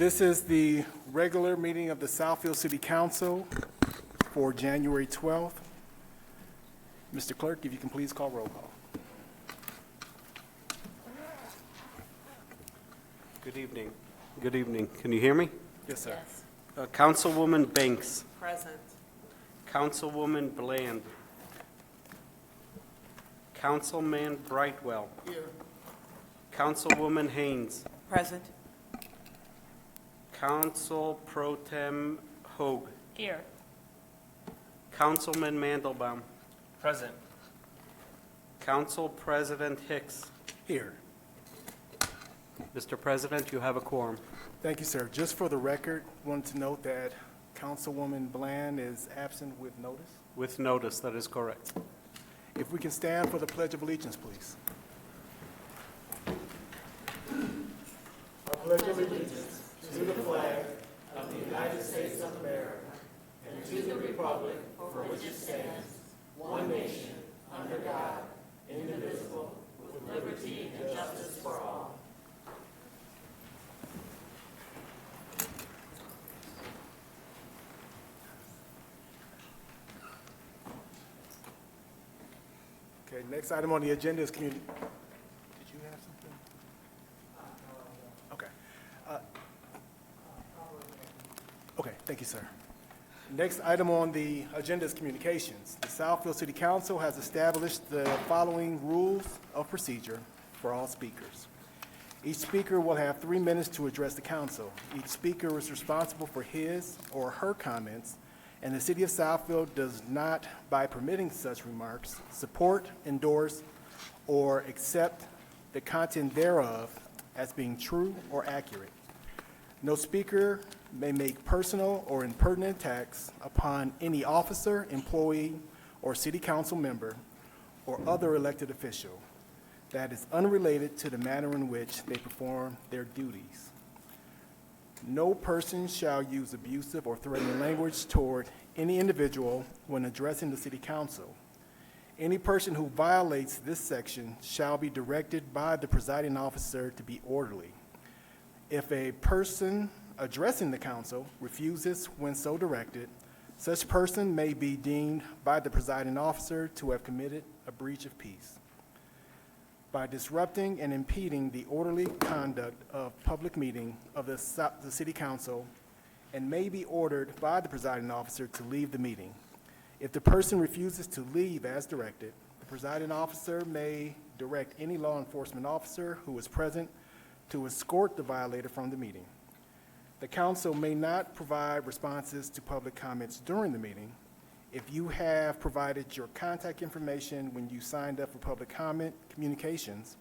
This is the regular meeting of the Southfield City Council for January 12th. Mr. Clerk, if you can please call roll call. Good evening. Good evening. Can you hear me? Yes, sir. Yes. Councilwoman Banks. Present. Councilwoman Bland. Councilman Brightwell. Here. Councilwoman Haynes. Present. Council Pro Tem Hoag. Here. Councilman Mandelbaum. Present. Council President Hicks. Here. Mr. President, you have a quorum. Thank you, sir. Just for the record, wanted to note that Councilwoman Bland is absent with notice. With notice, that is correct. If we can stand for the Pledge of Allegiance, please. I pledge allegiance to the flag of the United States of America and to the republic for which it stands, one nation, under God, indivisible, with liberty and justice for all. Okay, next item on the agenda is community. Did you have something? Okay. Okay, thank you, sir. Next item on the agenda is communications. The Southfield City Council has established the following rules of procedure for all speakers. Each speaker will have 3 minutes to address the council. Each speaker is responsible for his or her comments, and the City of Southfield does not, by permitting such remarks, support, endorse, or accept the content thereof as being true or accurate. No speaker may make personal or impertinent attacks upon any officer, employee, or city council member or other elected official that is unrelated to the manner in which they perform their duties. No person shall use abusive or threatening language toward any individual when addressing the city council. Any person who violates this section shall be directed by the presiding officer to be orderly. If a person addressing the council refuses when so directed, such person may be deemed by the presiding officer to have committed a breach of peace by disrupting and impeding the orderly conduct of public meeting of the city council, and may be ordered by the presiding officer to leave the meeting. If the person refuses to leave as directed, the presiding officer may direct any law enforcement officer who is present to escort the violator from the meeting. The council may not provide responses to public comments during the meeting. If you have provided your contact information when you signed up for public comment communications,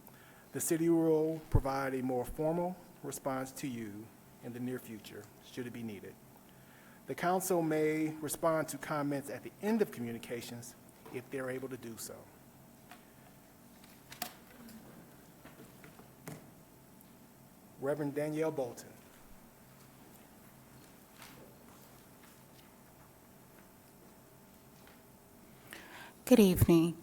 the city will provide a more formal response to you in the near future, should it be needed. The council may respond to comments at the end of communications if they're able to do so. Reverend Danielle Bolton. Good evening.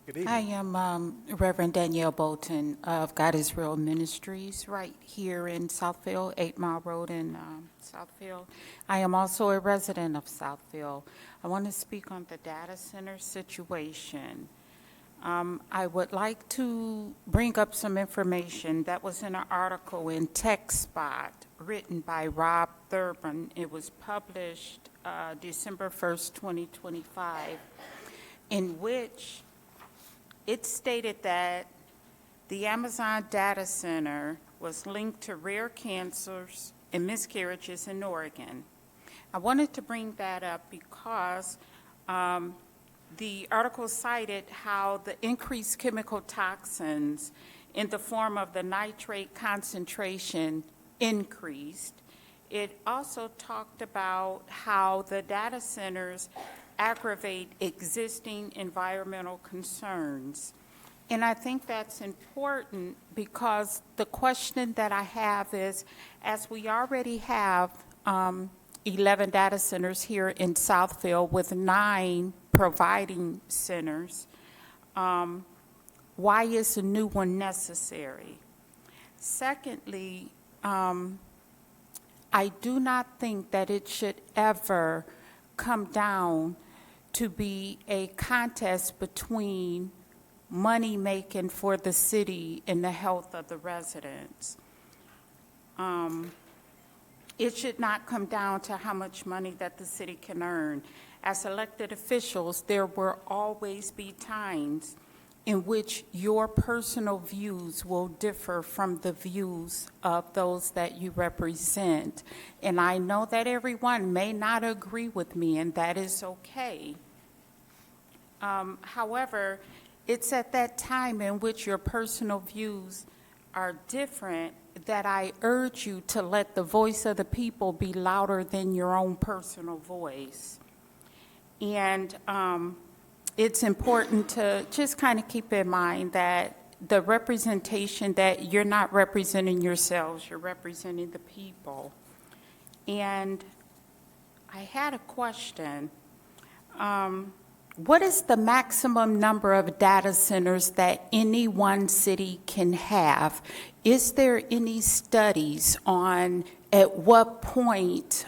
Good evening. I am Reverend Danielle Bolton of God is Real Ministries right here in Southfield, 8 Mile Road in Southfield. I am also a resident of Southfield. I want to speak on the data center situation. I would like to bring up some information that was in an article in TechSpot written by Rob Thurman. It was published December 1st, 2025, in which it stated that the Amazon data center was linked to rare cancers and miscarriages in Oregon. I wanted to bring that up because the article cited how the increased chemical toxins in the form of the nitrate concentration increased. It also talked about how the data centers aggravate existing environmental concerns. And I think that's important because the question that I have is, as we already have 11 data centers here in Southfield with 9 providing centers, why is a new one necessary? Secondly, I do not think that it should ever come down to be a contest between money making for the city and the health of the residents. It should not come down to how much money that the city can earn. As elected officials, there will always be times in which your personal views will differ from the views of those that you represent. And I know that everyone may not agree with me, and that is okay. However, it's at that time in which your personal views are different that I urge you to let the voice of the people be louder than your own personal voice. And it's important to just kind of keep in mind that the representation, that you're not representing yourselves, you're representing the people. And I had a question. What is the maximum number of data centers that any one city can have? Is there any studies on at what point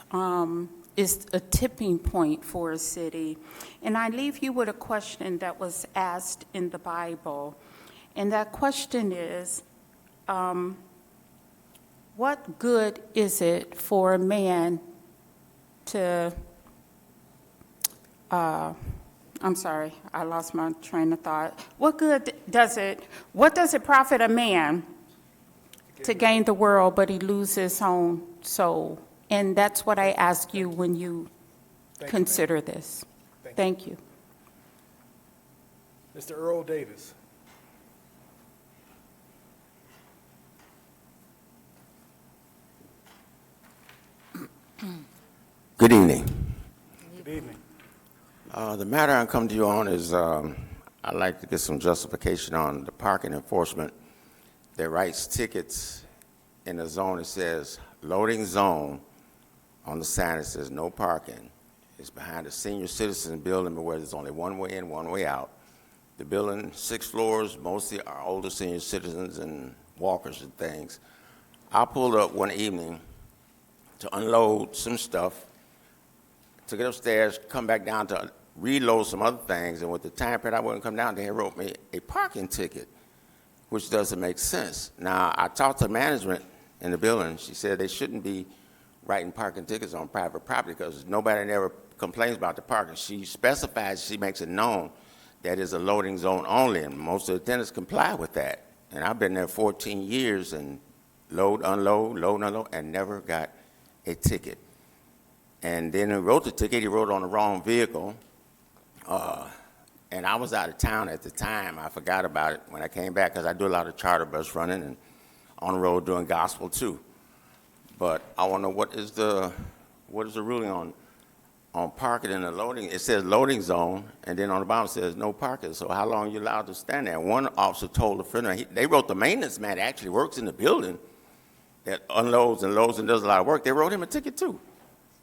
is a tipping point for a city? And I leave you with a question that was asked in the Bible. And that question is, what good is it for a man to, I'm sorry, I lost my train of thought. What does it profit a man to gain the world, but he loses his own soul? And that's what I ask you when you consider this. Thank you. Mr. Earl Davis. Good evening. Good evening. The matter I'm coming to you on is I'd like to get some justification on the parking enforcement that writes tickets in a zone that says loading zone on the sign that says no parking. It's behind a senior citizen building where there's only one way in, one way out. The building, 6 floors, mostly are older senior citizens and walkers and things. I pulled up one evening to unload some stuff, took it upstairs, come back down to reload some other things, and with the time period I wouldn't come down, they wrote me a parking ticket, which doesn't make sense. Now, I talked to management in the building. She said they shouldn't be writing parking tickets on private property because nobody never complains about the parking. She specifies, she makes it known that is a loading zone only, and most of the tenants comply with that. And I've been there 14 years and load, unload, and never got a ticket. And then he wrote the ticket, he wrote on the wrong vehicle. And I was out of town at the time. I forgot about it when I came back because I do a lot of charter bus running and on the road doing gospel too. But I want to know what is the ruling on parking in the loading? It says loading zone, and then on the bottom it says no parking. So how long are you allowed to stand there? One officer told a friend, they wrote the maintenance man that actually works in the building that unloads and loads and does a lot of work. They wrote him a ticket too.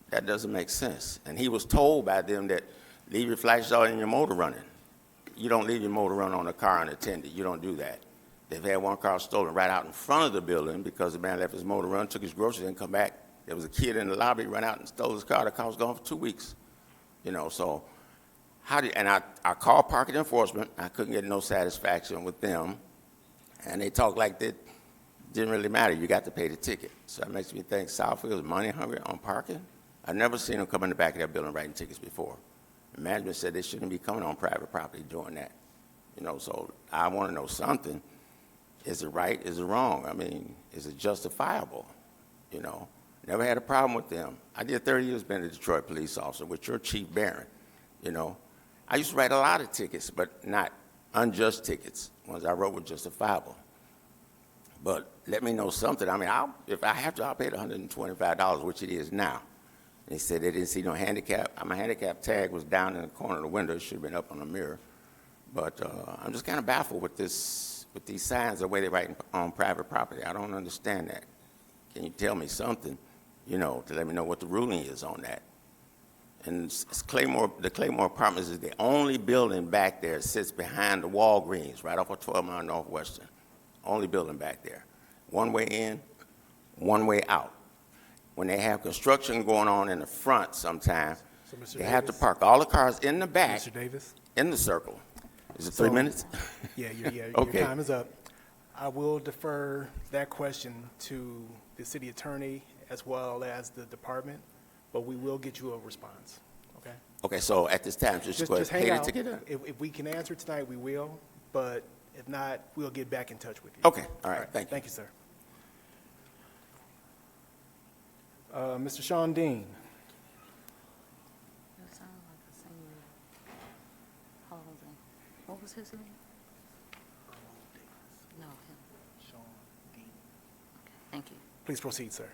That doesn't make sense. And he was told by them that leave your flashes on and your motor running. You don't leave your motor running on a car unattended. You don't do that. They've had one car stolen right out in front of the building because the man left his motor run, took his groceries, and come back. There was a kid in the lobby, ran out and stole his car. The car was gone for 2 weeks. So and I called parking enforcement. I couldn't get no satisfaction with them. And they talked like that didn't really matter. You got to pay the ticket. So that makes me think Southfield is money hungry on parking. I've never seen them come in the back of that building writing tickets before. The management said they shouldn't be coming on private property doing that. So I want to know something. Is it right? Is it wrong? I mean, is it justifiable? Never had a problem with them. I did 30 years being a Detroit police officer with your Chief Barron. I used to write a lot of tickets, but not unjust tickets. Ones I wrote were justifiable. But let me know something. I mean, if I have to, I'll pay the $125, which it is now. They said they didn't see no handicap. My handicap tag was down in the corner of the window. It should have been up on the mirror. But I'm just kind of baffled with these signs, the way they write on private property. I don't understand that. Can you tell me something, to let me know what the ruling is on that? And the Claymore Apartments is the only building back there that sits behind the Walgreens, right off of 12 Mile Northwestern. Only building back there. One way in, one way out. when they have construction going on in the front sometime, So, Mr. they have to Davis? park all the cars in the back, Mr. Davis? in the circle. Is it 3 So- minutes? Yeah, your Okay. time is up. I will defer that question to the city attorney as well as the department, but we will get you a response, okay? Okay, so at this time, just go Just ahead hang and out. take it up. If we can answer tonight, we will, but if not, we'll get back in touch with you. Okay, all right, thank you. Thank you, sir. Mr. Sean Dean. That sounds like the same. Hold on. What was his name? No, him. Sean Dean. Thank you. Please proceed, sir.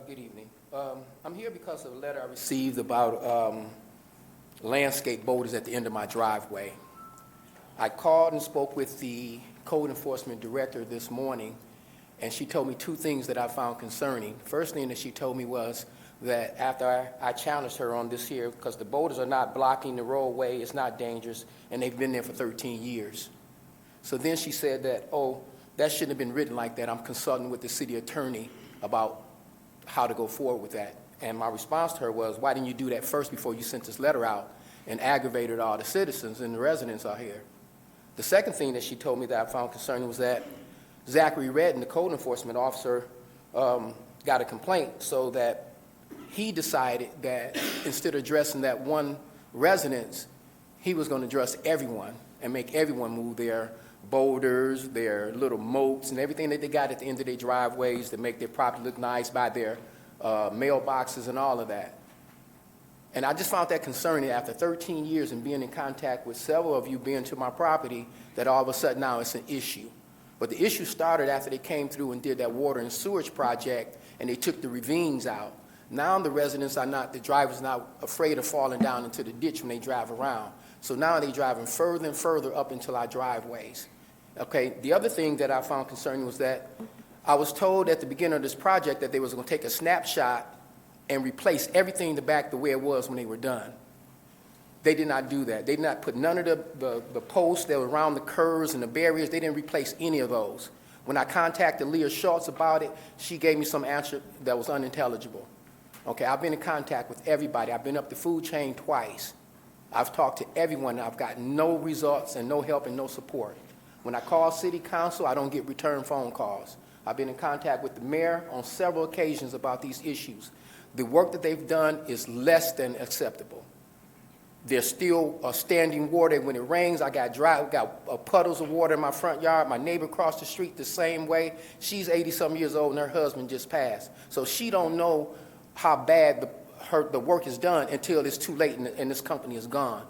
Good evening. I'm here because of a letter I received about landscape boulders at the end of my driveway. I called and spoke with the code enforcement director this morning, and she told me two things that I found concerning. First thing that she told me was that after I challenged her on this here, because the boulders are not blocking the roadway, it's not dangerous, and they've been there for 13 years. So then she said that, oh, that shouldn't have been written like that. I'm consulting with the city attorney about how to go forward with that. And my response to her was, why didn't you do that first before you sent this letter out and aggravated all the citizens and the residents out here? The second thing that she told me that I found concerning was that Zachary Redden, the code enforcement officer, got a complaint, so that he decided that instead of addressing that one residence, he was going to address everyone and make everyone move their boulders, their little moats, and everything that they got at the end of their driveways to make their property look nice by their mailboxes and all of that. And I just found that concerning after 13 years and being in contact with several of you being to my property, that all of a sudden now it's an issue. But the issue started after they came through and did that water and sewage project and they took the ravines out. Now the residents are not, the drivers are not afraid of falling down into the ditch when they drive around. So now they're driving further and further up into our driveways. Okay, the other thing that I found concerning was that I was told at the beginning of this project that they was going to take a snapshot and replace everything in the back the way it was when they were done. They did not do that. They did not put none of the posts that were around the curves and the barriers. They didn't replace any of those. When I contacted Leah Schultz about it, she gave me some answer that was unintelligible. Okay, I've been in contact with everybody. I've been up the food chain twice. I've talked to everyone. I've gotten no results and no help and no support. When I call city council, I don't get return phone calls. I've been in contact with the mayor on several occasions about these issues. The work that they've done is less than acceptable. There's still standing water. When it rains, I got puddles of water in my front yard. My neighbor across the street the same way. She's 80-some years old and her husband just passed. So she don't know how bad the work is done until it's too late and this company is gone.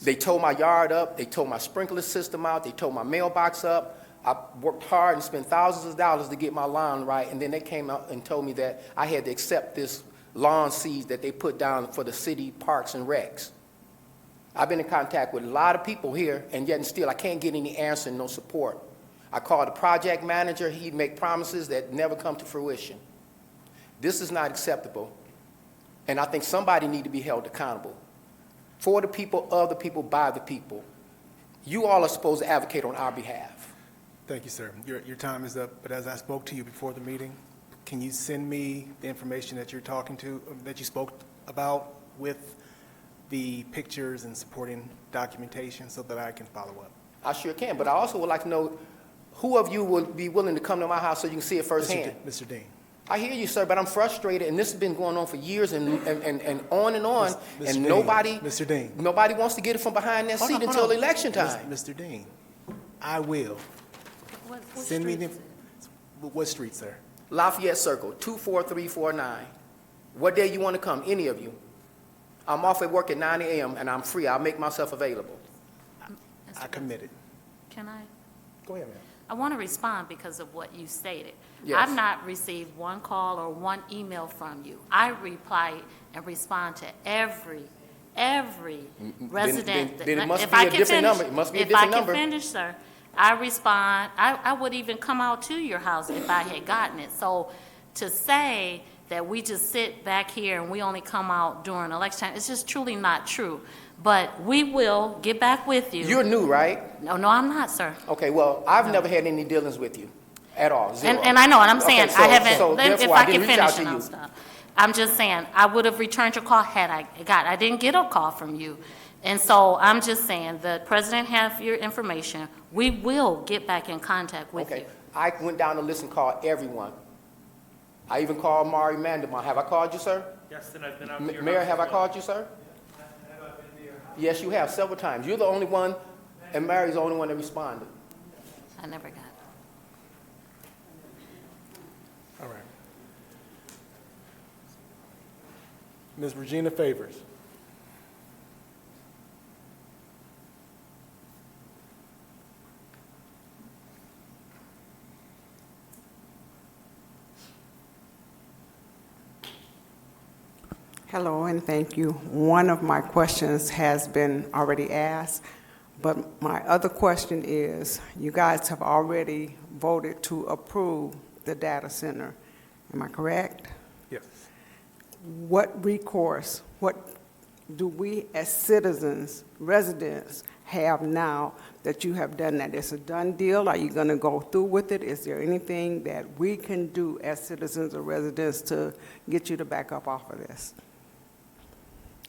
They tore my yard up. They tore my sprinkler system out. They tore my mailbox up. I worked hard and spent thousands of dollars to get my lawn right, and then they came out and told me that I had to accept this lawn seeds that they put down for the city parks and recs. I've been in contact with a lot of people here, and yet and still I can't get any answer and no support. I called the project manager. He'd make promises that never come to fruition. This is not acceptable, and I think somebody need to be held accountable. For the people, of the people, by the people. You all are supposed to advocate on our behalf. Thank you, sir. Your time is up, but as I spoke to you before the meeting, can you send me the information that you're talking to, that you spoke about with the pictures and supporting documentation so that I can follow up? I sure can, but I also would like to know who of you would be willing to come to my house so you can see it firsthand. Mr. Dean. I hear you, sir, but I'm frustrated, and this has been going on for years and on and on, Mr. and Dean, nobody Mr. Dean. nobody wants to get it from behind that seat until election time. Mr. Dean, I will. What Send me street the, is it? what street, sir? Lafayette Circle, 24349. What day you want to come, any of you? I'm off at work at 9 a.m., and I'm free. I'll make myself available. I committed. Can I? Go ahead, ma'am. I want to respond because of what you stated. Yes. I've not received one call or one email from you. I reply and respond to every resident. then it must If be I a can different finish- number. It must be a different number. If I can finish, sir, I respond. I would even come out to your house if I had gotten it. So to say that we just sit back here and we only come out during election time, it's just truly not true. But we will get back with you. You're new, right? No, I'm not, sir. Okay, well, I've never had any dealings with you. At all, zero. And I know, and I'm saying, Okay, so- I haven't, so if therefore, I didn't can reach out finish to and I'll you. stop. I'm just saying, I would have returned your call had I didn't get a call from you. And so I'm just saying, the president have your information. We will get back in contact with Okay, you. I went down the list and called everyone. I even called Mari Mandamar. Have I called you, sir? Yes, and I've been out to your Mayor, house have as I well. called you, sir? Yes, you have, several times. You're the only one, and Mary's the only one that responded. I never got it. All right. Ms. Regina Favors. Hello, and thank you. One of my questions has been already asked, but my other question is, you guys have already voted to approve the data center. Am I correct? Yes. What recourse, what do we as citizens, residents, have now that you have done that? It's a done deal? Are you going to go through with it? Is there anything that we can do as citizens or residents to get you to back up off of this?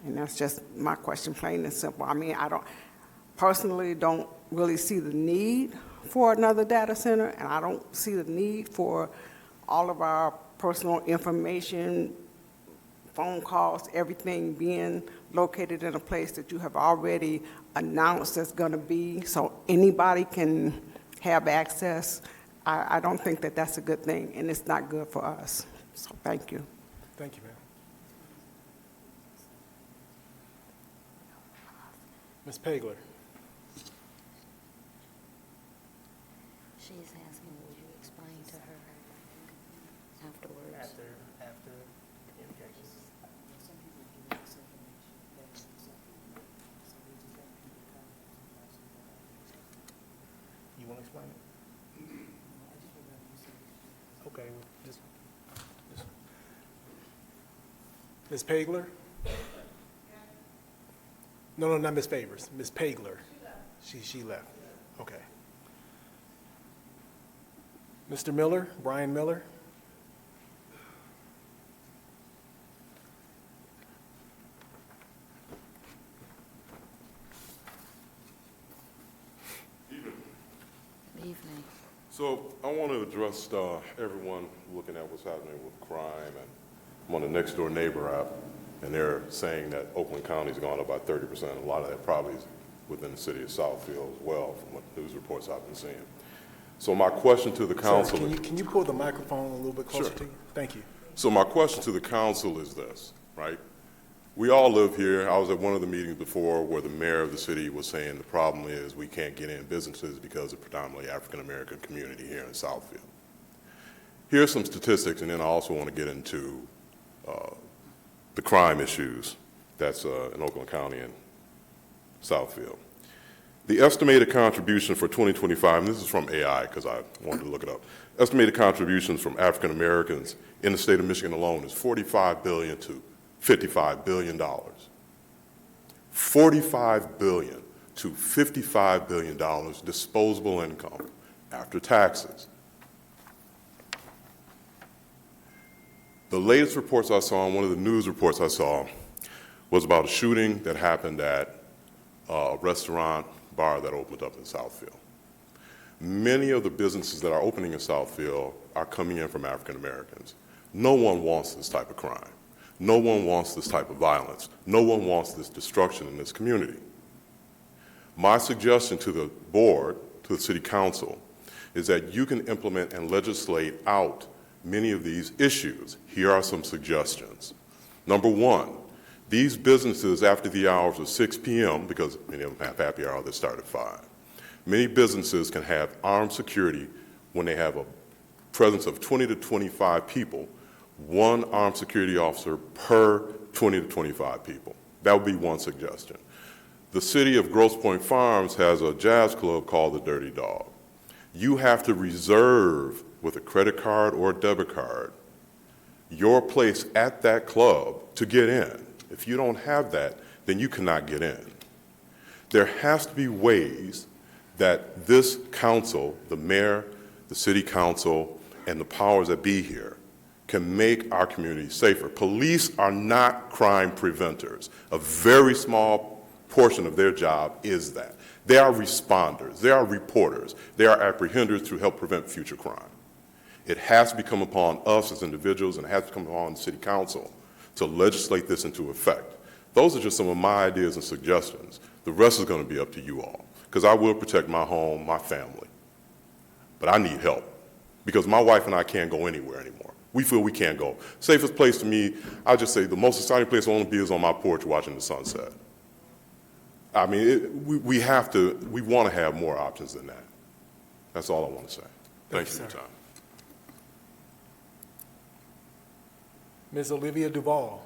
And that's just my question, plain and simple. I mean, I personally don't really see the need for another data center, and I don't see the need for all of our personal information, phone calls, everything being located in a place that you have already announced that's going to be, so anybody can have access. I don't think that that's a good thing, and it's not good for us. So thank you. Thank you, ma'am. Ms. Pagler. She's asking, would you explain to her afterwards? After communications. You want to explain it? Okay, well, just. Ms. Pagler? No, not Ms. Favors, Ms. Pagler. She left, okay. Mr. Miller, Brian Miller? Evening. So I want to address everyone looking at what's happening with crime, and I'm on the Next Door Neighbor app, and they're saying that Oakland County's gone up by 30%. A lot of that probably is within the city of Southfield as well, from what news reports I've been seeing. So my question to the council. Sir, can you pull the microphone a little bit closer Sure. to you? Thank you. So my question to the council is this, right? We all live here. I was at one of the meetings before where the mayor of the city was saying the problem is we can't get in businesses because of predominantly African-American community here in Southfield. Here's some statistics, and then I also want to get into the crime issues that's in Oakland County and Southfield. The estimated contribution for 2025, and this is from AI because I wanted to look it up, estimated contributions from African Americans in the state of Michigan alone is $45 billion to $55 billion. $45 billion to $55 billion disposable income after taxes. The latest reports I saw, and one of the news reports I saw, was about a shooting that happened at a restaurant bar that opened up in Southfield. Many of the businesses that are opening in Southfield are coming in from African Americans. No one wants this type of crime. No one wants this type of violence. No one wants this destruction in this community. My suggestion to the board, to the city council, is that you can implement and legislate out many of these issues. Here are some suggestions. Number one, these businesses after the hours of 6 p.m., because many of them have happy hour that start at 5, many businesses can have armed security when they have a presence of 20 to 25 people, one armed security officer per 20 to 25 people. That would be one suggestion. The city of Grosse Pointe Farms has a jazz club called the Dirty Dog. You have to reserve with a credit card or a debit card your place at that club to get in. If you don't have that, then you cannot get in. There has to be ways that this council, the mayor, the city council, and the powers that be here can make our community safer. Police are not crime preventers. A very small portion of their job is that. They are responders. They are reporters. They are apprehenders to help prevent future crime. It has to become upon us as individuals, and it has to come upon the city council to legislate this into effect. Those are just some of my ideas and suggestions. The rest is going to be up to you all, because I will protect my home, my family. But I need help, because my wife and I can't go anywhere anymore. We feel we can't go. Safest place to me, I'll just say the most exciting place I want to be is on my porch watching the sunset. I mean, we want to have more options than that. That's all I want to say. Thank you for your sir. time. Ms. Olivia Duval.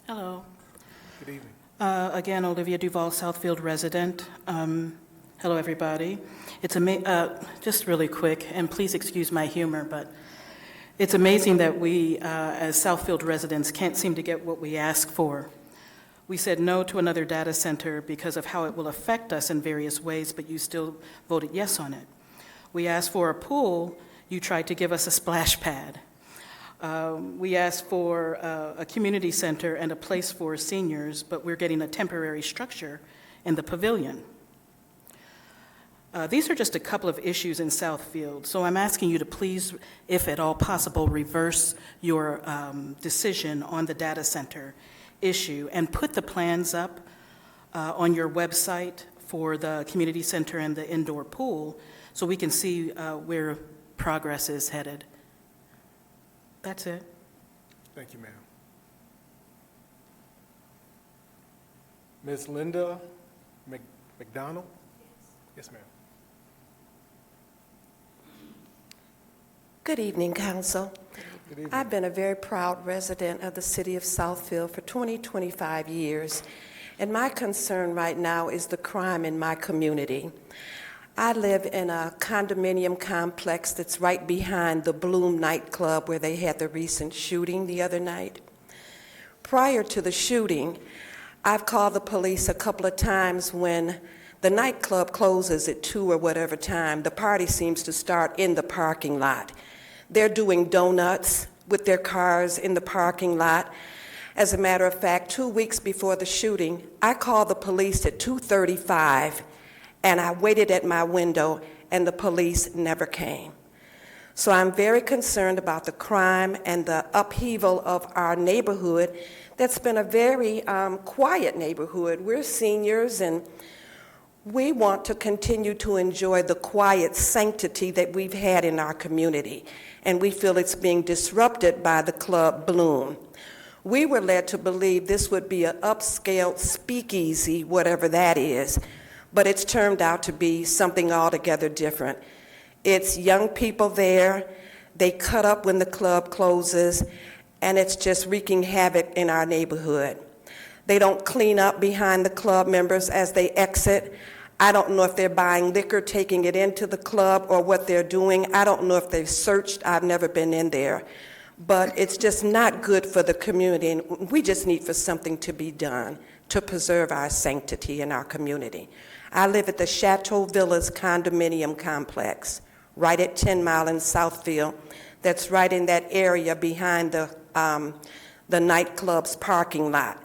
Hello. Good evening. Again, Olivia Duval, Southfield resident. Hello, everybody. It's just really quick, and please excuse my humor, but it's amazing that we, as Southfield residents, can't seem to get what we ask for. We said no to another data center because of how it will affect us in various ways, but you still voted yes on it. We asked for a pool, you tried to give us a splash pad. We asked for a community center and a place for seniors, but we're getting a temporary structure in the pavilion. These are just a couple of issues in Southfield, so I'm asking you to please, if at all possible, reverse your decision on the data center issue and put the plans up on your website for the community center and the indoor pool so we can see where progress is headed. That's it. Thank you, ma'am. Ms. Linda McDonald? Yes, ma'am. Good evening, Council. Good evening. I've been a very proud resident of the city of Southfield for 25 years, and my concern right now is the crime in my community. I live in a condominium complex that's right behind the Bloom nightclub where they had the recent shooting the other night. Prior to the shooting, I've called the police a couple of times when the nightclub closes at 2 or whatever time. The party seems to start in the parking lot. They're doing donuts with their cars in the parking lot. As a matter of fact, 2 weeks before the shooting, I called the police at 2:35, and I waited at my window, and the police never came. So I'm very concerned about the crime and the upheaval of our neighborhood that's been a very quiet neighborhood. We're seniors, and we want to continue to enjoy the quiet sanctity that we've had in our community, and we feel it's being disrupted by the Club Bloom. We were led to believe this would be an upscale speakeasy, whatever that is, but it's turned out to be something altogether different. It's young people there, they cut up when the club closes, and it's just wreaking havoc in our neighborhood. They don't clean up behind the club members as they exit. I don't know if they're buying liquor, taking it into the club, or what they're doing. I don't know if they've searched. I've never been in there. But it's just not good for the community, and we just need for something to be done to preserve our sanctity in our community. I live at the Chateau Villas condominium complex, right at 10 Mile in Southfield. That's right in that area behind the nightclub's parking lot.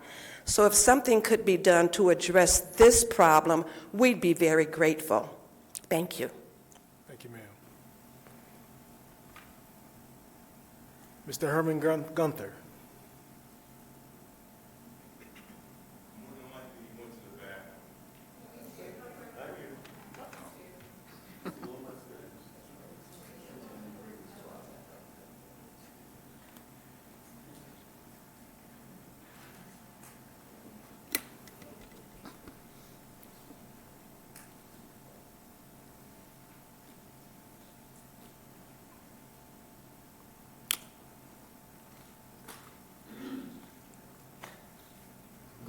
So if something could be done to address this problem, we'd be very grateful. Thank you. Thank you, ma'am. Mr. Herman Gunther.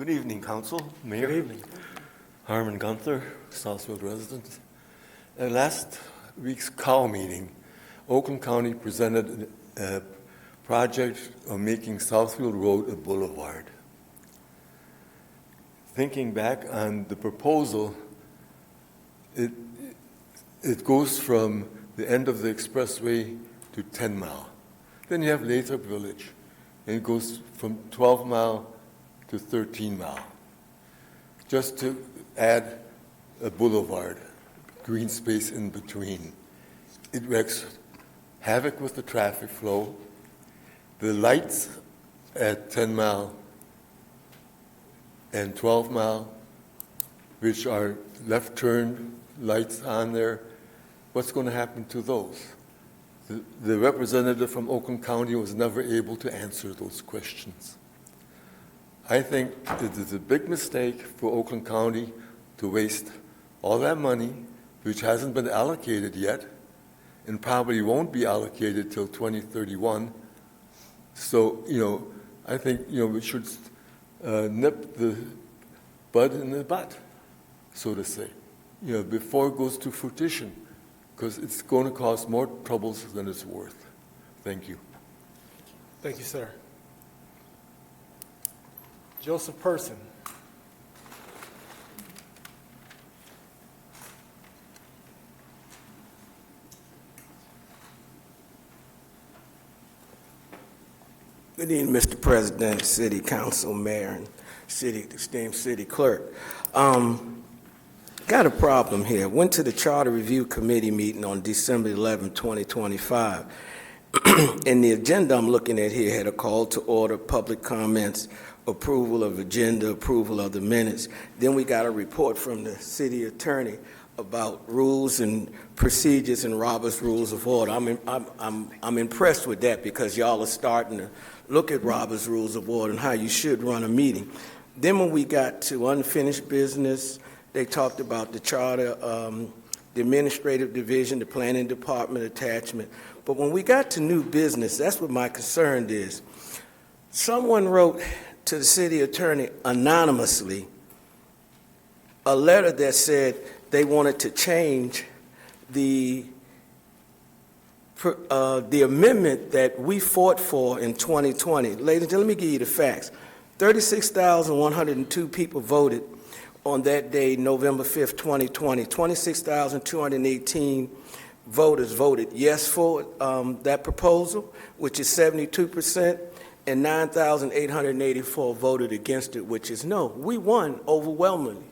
Good evening, Council, Mayor. Good evening. Harmon Gunther, Southfield resident. Last week's COW meeting Oakland County presented a project of making Southfield Road a boulevard. Thinking back on the proposal, it goes from the end of the expressway to 10 Mile. Then you have Lathrop Village, and it goes from 12 Mile to 13 Mile. Just to add a boulevard, green space in between. It wreaks havoc with the traffic flow. The lights at 10 Mile and 12 Mile, which are left turn lights on there, what's going to happen to those? The representative from Oakland County was never able to answer those questions. I think it is a big mistake for Oakland County to waste all that money, which hasn't been allocated yet, and probably won't be allocated till 2031. So, I think, we should nip the bud in the butt, so to say, before it goes to fruition, because it's going to cause more troubles than it's worth. Thank you. Thank you, sir. Joseph Person. Good evening, Mr. President, City Council, Mayor, and esteemed City Clerk. Got a problem here. Went to the Charter Review Committee meeting on December 11, 2025. And the agenda I'm looking at here had a call to order, public comments, approval of agenda, approval of the minutes. Then we got a report from the city attorney about rules and procedures and Robert's Rules of Order. I'm impressed with that, because y'all are starting to look at Robert's Rules of Order and how you should run a meeting. Then when we got to unfinished business, they talked about the charter, the administrative division, the planning department attachment. But when we got to new business, that's what my concern is. Someone wrote to the city attorney anonymously a letter that said they wanted to change the amendment that we fought for in 2020. Ladies and gentlemen, let me give you the facts. 36,102 people voted on that day, November 5th, 2020. 26,218 voters voted yes for that proposal, which is 72%, and 9,884 voted against it, which is no. We won overwhelmingly.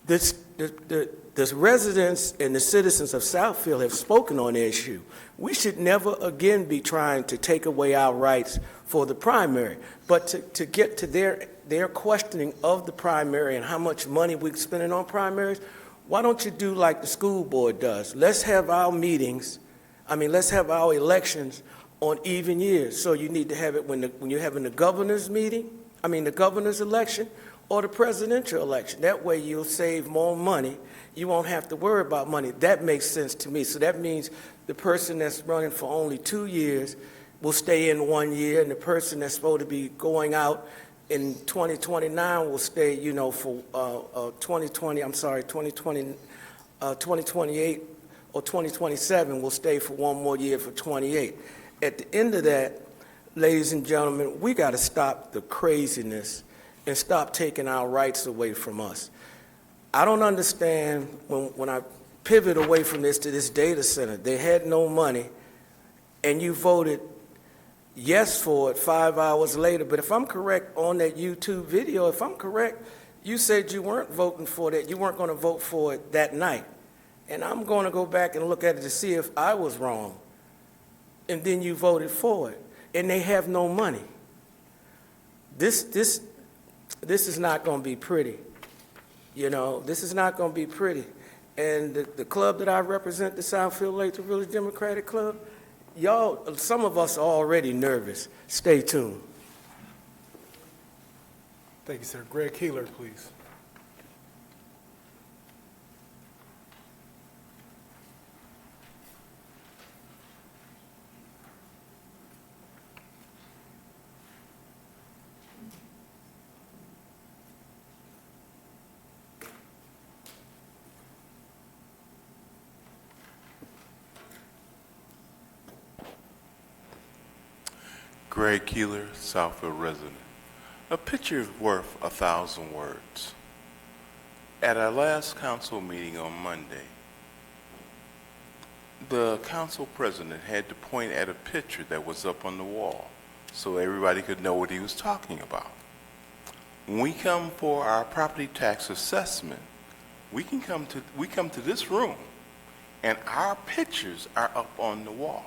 The residents and the citizens of Southfield have spoken on the issue. We should never again be trying to take away our rights for the primary, but to get to their questioning of the primary and how much money we're spending on primaries, why don't you do like the school board does? Let's have our meetings, let's have our elections on even years. So you need to have it when you're having the governor's meeting, the governor's election, or the presidential election. That way you'll save more money. You won't have to worry about money. That makes sense to me. So that means the person that's running for only 2 years will stay in 1 year, and the person that's supposed to be going out in 2029 will stay, for 2028 or 2027 will stay for 1 more year for 28. At the end of that, ladies and gentlemen, we got to stop the craziness and stop taking our rights away from us. I don't understand when I pivot away from this to this data center, they had no money, and you voted yes for it 5 hours later. But if I'm correct on that YouTube video, if I'm correct, you said you weren't voting for that. You weren't going to vote for it that night. And I'm going to go back and look at it to see if I was wrong. And then you voted for it. And they have no money. This is not going to be pretty. This is not going to be pretty. And the club that I represent, the Southfield Lathrop Village Democratic Club, some of us are already nervous. Stay tuned. Thank you, sir. Greg Keeler, please. Greg Keeler, Southfield resident. A picture is worth 1,000 words. At our last council meeting on Monday, the council president had to point at a picture that was up on the wall so everybody could know what he was talking about. When we come for our property tax assessment, we come to this room and our pictures are up on the wall.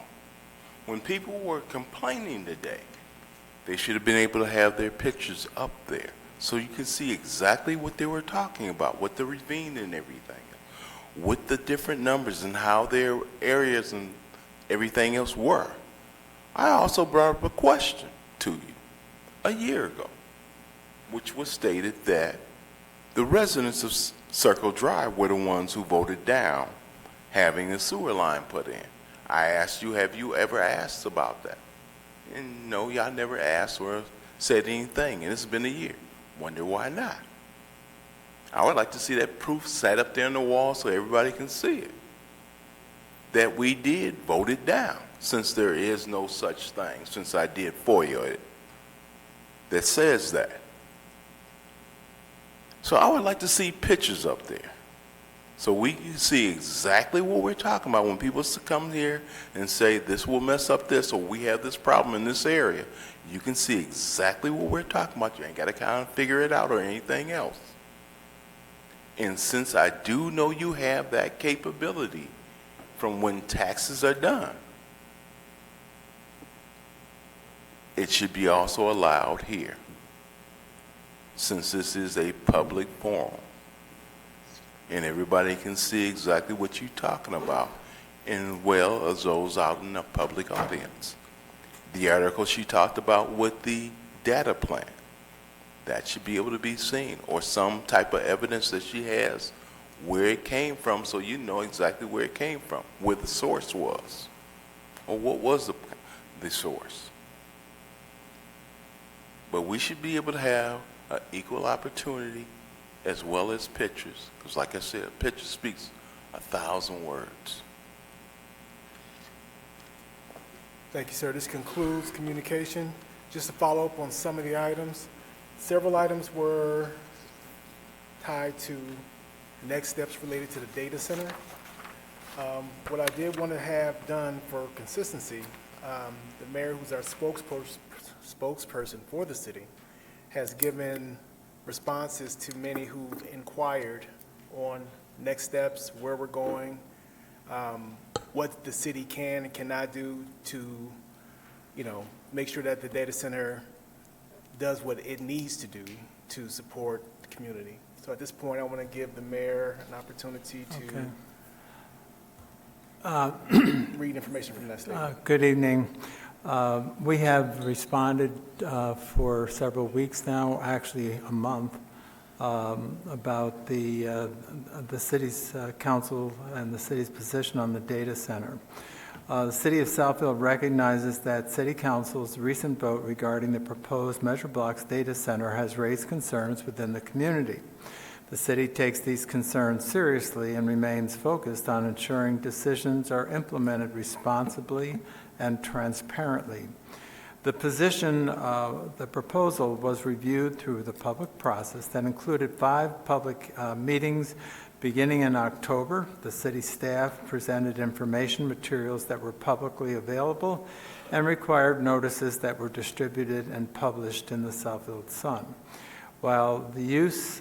When people were complaining today, they should have been able to have their pictures up there so you could see exactly what they were talking about, what the ravine and everything, what the different numbers and how their areas and everything else were. I also brought up a question to you a year ago, which was stated that the residents of Circle Drive were the ones who voted down having a sewer line put in. I asked you, have you ever asked about that? And no, y'all never asked or said anything, and it's been a year. Wonder why not? I would like to see that proof sat up there on the wall so everybody can see it. That we did vote it down, since there is no such thing, since I did FOIA it, that says that. So I would like to see pictures up there so we can see exactly what we're talking about when people come here and say this will mess up this or we have this problem in this area. You can see exactly what we're talking about. You ain't got to kind of figure it out or anything else. And since I do know you have that capability from when taxes are done, it should be also allowed here, since this is a public forum and everybody can see exactly what you're talking about, and well as those out in the public audience. The article she talked about with the data plan, that should be able to be seen, or some type of evidence that she has where it came from, so you know exactly where it came from, where the source was, or what was the source. But we should be able to have an equal opportunity as well as pictures, because like I said, a picture speaks 1,000 words. Thank you, sir. This concludes communication. Just to follow up on some of the items, several items were tied to next steps related to the data center. What I did want to have done for consistency, the mayor, who's our spokesperson for the city, has given responses to many who've inquired on next steps, where we're going, what the city can and cannot do to, make sure that the data center does what it needs to do to support the community. So at this point, I want to give the mayor an opportunity to read information from that statement. Good evening. We have responded for several weeks now, actually a month, about the city's council and the city's position on the data center. The City of Southfield recognizes that City Council's recent vote regarding the proposed Measure Blocks data center has raised concerns within the community. The city takes these concerns seriously and remains focused on ensuring decisions are implemented responsibly and transparently. The proposal was reviewed through the public process that included 5 public meetings beginning in October. The city staff presented information materials that were publicly available and required notices that were distributed and published in the Southfield Sun. While the use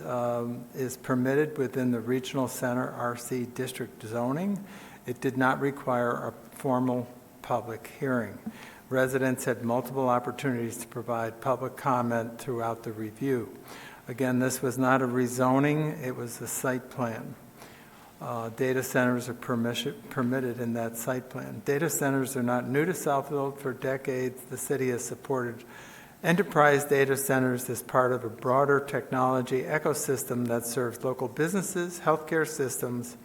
is permitted within the Regional Center RC District zoning, it did not require a formal public hearing. Residents had multiple opportunities to provide public comment throughout the review. Again, this was not a rezoning, it was a site plan. Data centers are permitted in that site plan. Data centers are not new to Southfield. For decades, the city has supported enterprise data centers as part of a broader technology ecosystem that serves local businesses, healthcare systems,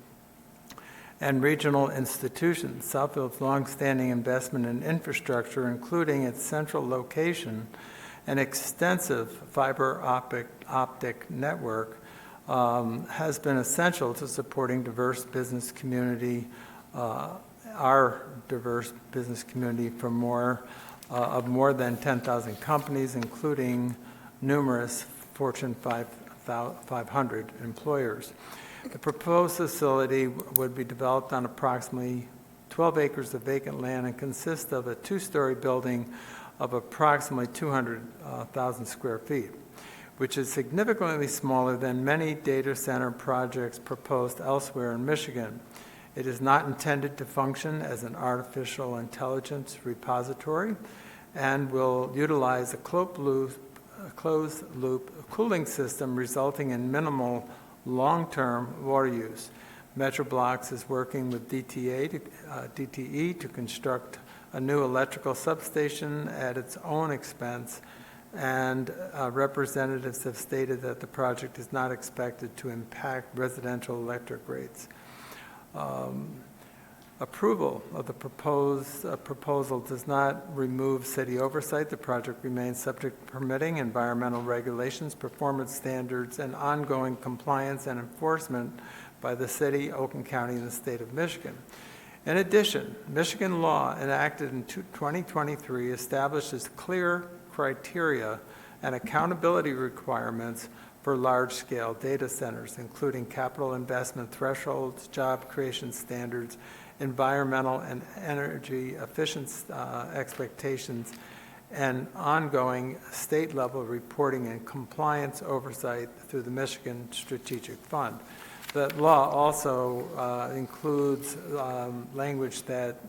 and regional institutions. Southfield's longstanding investment in infrastructure, including its central location and extensive fiber optic network, has been essential to supporting diverse business community, our diverse business community, for more of more than 10,000 companies, including numerous Fortune 500 employers. The proposed facility would be developed on approximately 12 acres of vacant land and consist of a two-story building of approximately 200,000 square feet, which is significantly smaller than many data center projects proposed elsewhere in Michigan. It is not intended to function as an artificial intelligence repository and will utilize a closed-loop cooling system, resulting in minimal long-term water use. Metroblocks is working with DTE to construct a new electrical substation at its own expense, and representatives have stated that the project is not expected to impact residential electric rates. Approval of the proposal does not remove city oversight. The project remains subject to permitting, environmental regulations, performance standards, and ongoing compliance and enforcement by the city, Oakland County, and the state of Michigan. In addition, Michigan law enacted in 2023 establishes clear criteria and accountability requirements for large-scale data centers, including capital investment thresholds, job creation standards, environmental and energy efficiency expectations, and ongoing state-level reporting and compliance oversight through the Michigan Strategic Fund. The law also includes language that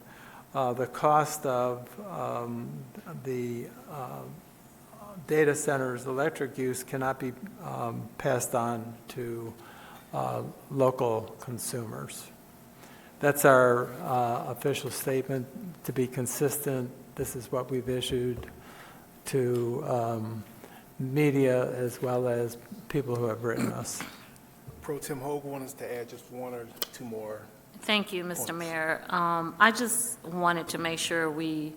the cost of the data center's electric use cannot be passed on to local consumers. That's our official statement. To be consistent, this is what we've issued to media as well as people who have written us. Pro Tem Hogue wants us to add just one or two more. Thank you, Mr. Mayor. I just wanted to make sure we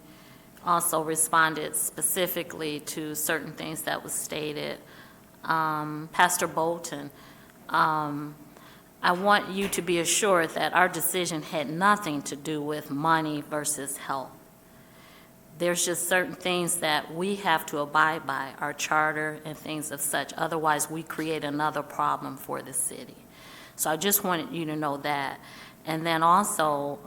also responded specifically to certain things that was stated. Pastor Bolton, I want you to be assured that our decision had nothing to do with money versus health. There's just certain things that we have to abide by, our charter and things of such. Otherwise, we create another problem for the city. So I just wanted you to know that. And then also,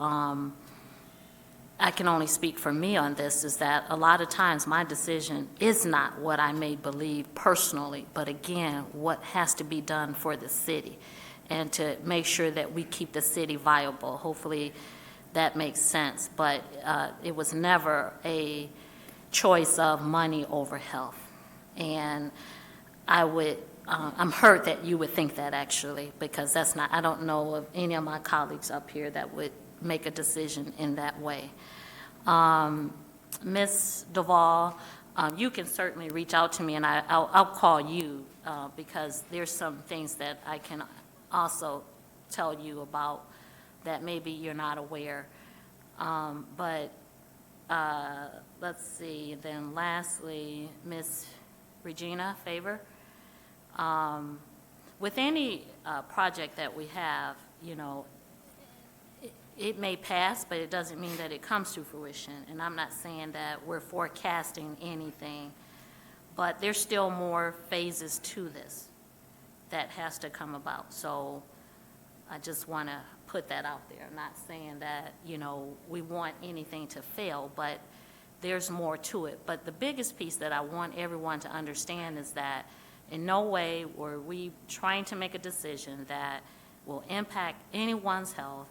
I can only speak for me on this, is that a lot of times my decision is not what I may believe personally, but again, what has to be done for the city and to make sure that we keep the city viable. Hopefully that makes sense, but it was never a choice of money over health. And I'm hurt that you would think that, actually, because that's not, I don't know of any of my colleagues up here that would make a decision in that way. Ms. Duvall, you can certainly reach out to me, and I'll call you because there's some things that I can also tell you about that maybe you're not aware. But let's see, then lastly, Ms. Regina Favor. With any project that we have, you know, it may pass, but it doesn't mean that it comes to fruition. And I'm not saying that we're forecasting anything, but there's still more phases to this that has to come about. So I just want to put that out there. I'm not saying that, you know, we want anything to fail, but there's more to it. But the biggest piece that I want everyone to understand is that in no way were we trying to make a decision that will impact anyone's health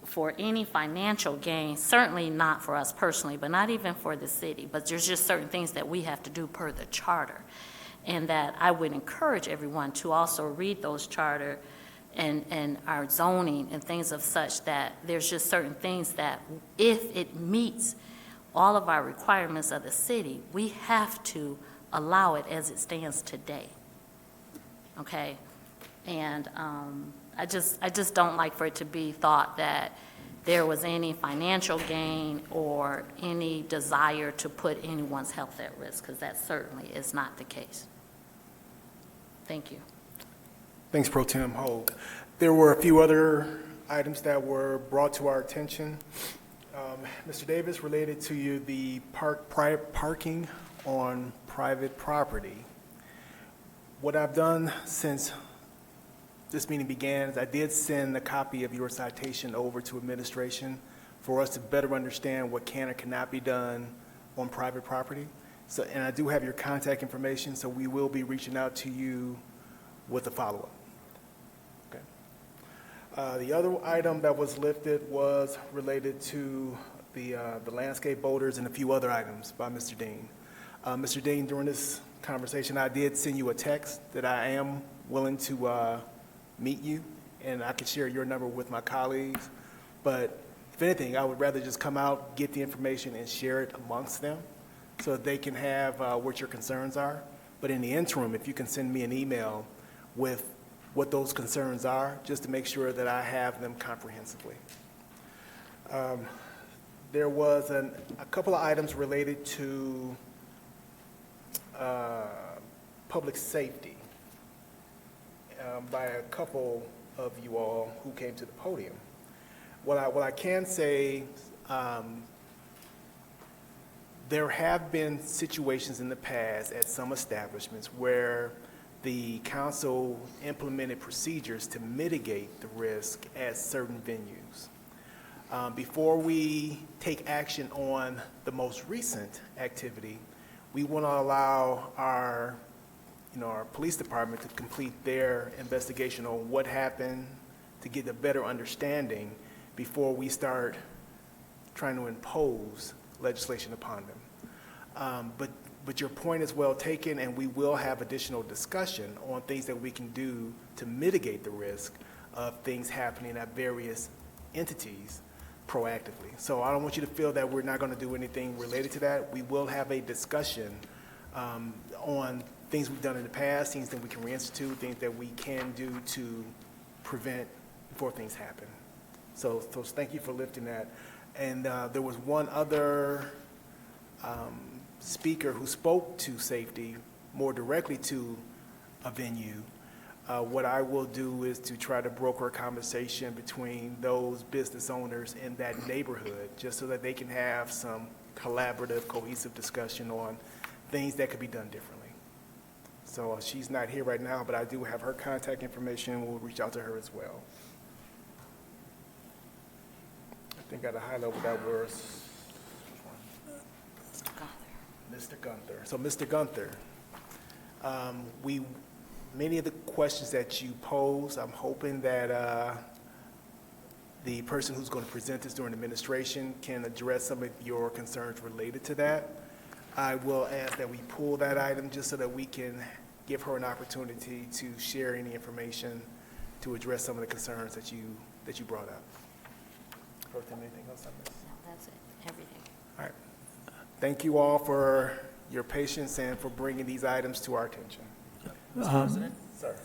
for any financial gain, certainly not for us personally, but not even for the city. But there's just certain things that we have to do per the charter. And that I would encourage everyone to also read those charter and our zoning and things of such, that there's just certain things that if it meets all of our requirements of the city, we have to allow it as it stands today. Okay? And I just don't like for it to be thought that there was any financial gain or any desire to put anyone's health at risk, because that certainly is not the case. Thank you. Thanks, Pro Tem Hogue. There were a few other items that were brought to our attention. Mr. Davis, related to you, the parking on private property. What I've done since this meeting began is I did send a copy of your citation over to administration for us to better understand what can or cannot be done on private property. So, and I do have your contact information, so we will be reaching out to you with a follow-up. Okay. The other item that was lifted was related to the landscape boulders and a few other items by Mr. Dean. Mr. Dean, during this conversation, I did send you a text that I am willing to meet you, and I can share your number with my colleagues. But if anything, I would rather just come out, get the information, and share it amongst them so that they can have what your concerns are. But in the interim, if you can send me an email with what those concerns are, just to make sure that I have them comprehensively. There was a couple of items related to public safety by a couple of you all who came to the podium. What I can say, there have been situations in the past at some establishments where the council implemented procedures to mitigate the risk at certain venues. Before we take action on the most recent activity, we want to allow our police department to complete their investigation on what happened to get a better understanding before we start trying to impose legislation upon them. But your point is well taken, and we will have additional discussion on things that we can do to mitigate the risk of things happening at various entities proactively. So I don't want you to feel that we're not going to do anything related to that. We will have a discussion on things we've done in the past, things that we can reinstitute, things that we can do to prevent before things happen. So thank you for lifting that. And there was one other speaker who spoke to safety more directly to a venue. What I will do is to try to broker a conversation between those business owners in that neighborhood, just so that they can have some collaborative, cohesive discussion on things that could be done differently. So she's not here right now, but I do have her contact information. We'll reach out to her as well. I think at a high level that was Mr. Gunther. So Mr. Gunther, many of the questions that you pose, I'm hoping that the person who's going to present this during administration can address some of your concerns related to that. I will ask that we pull that item just so that we can give her an opportunity to share any information to address some of the concerns that you brought up. Anything else I missed? No, that's it, everything. All right. Thank you all for your patience and for bringing these items to our attention. Mr. President? Sir.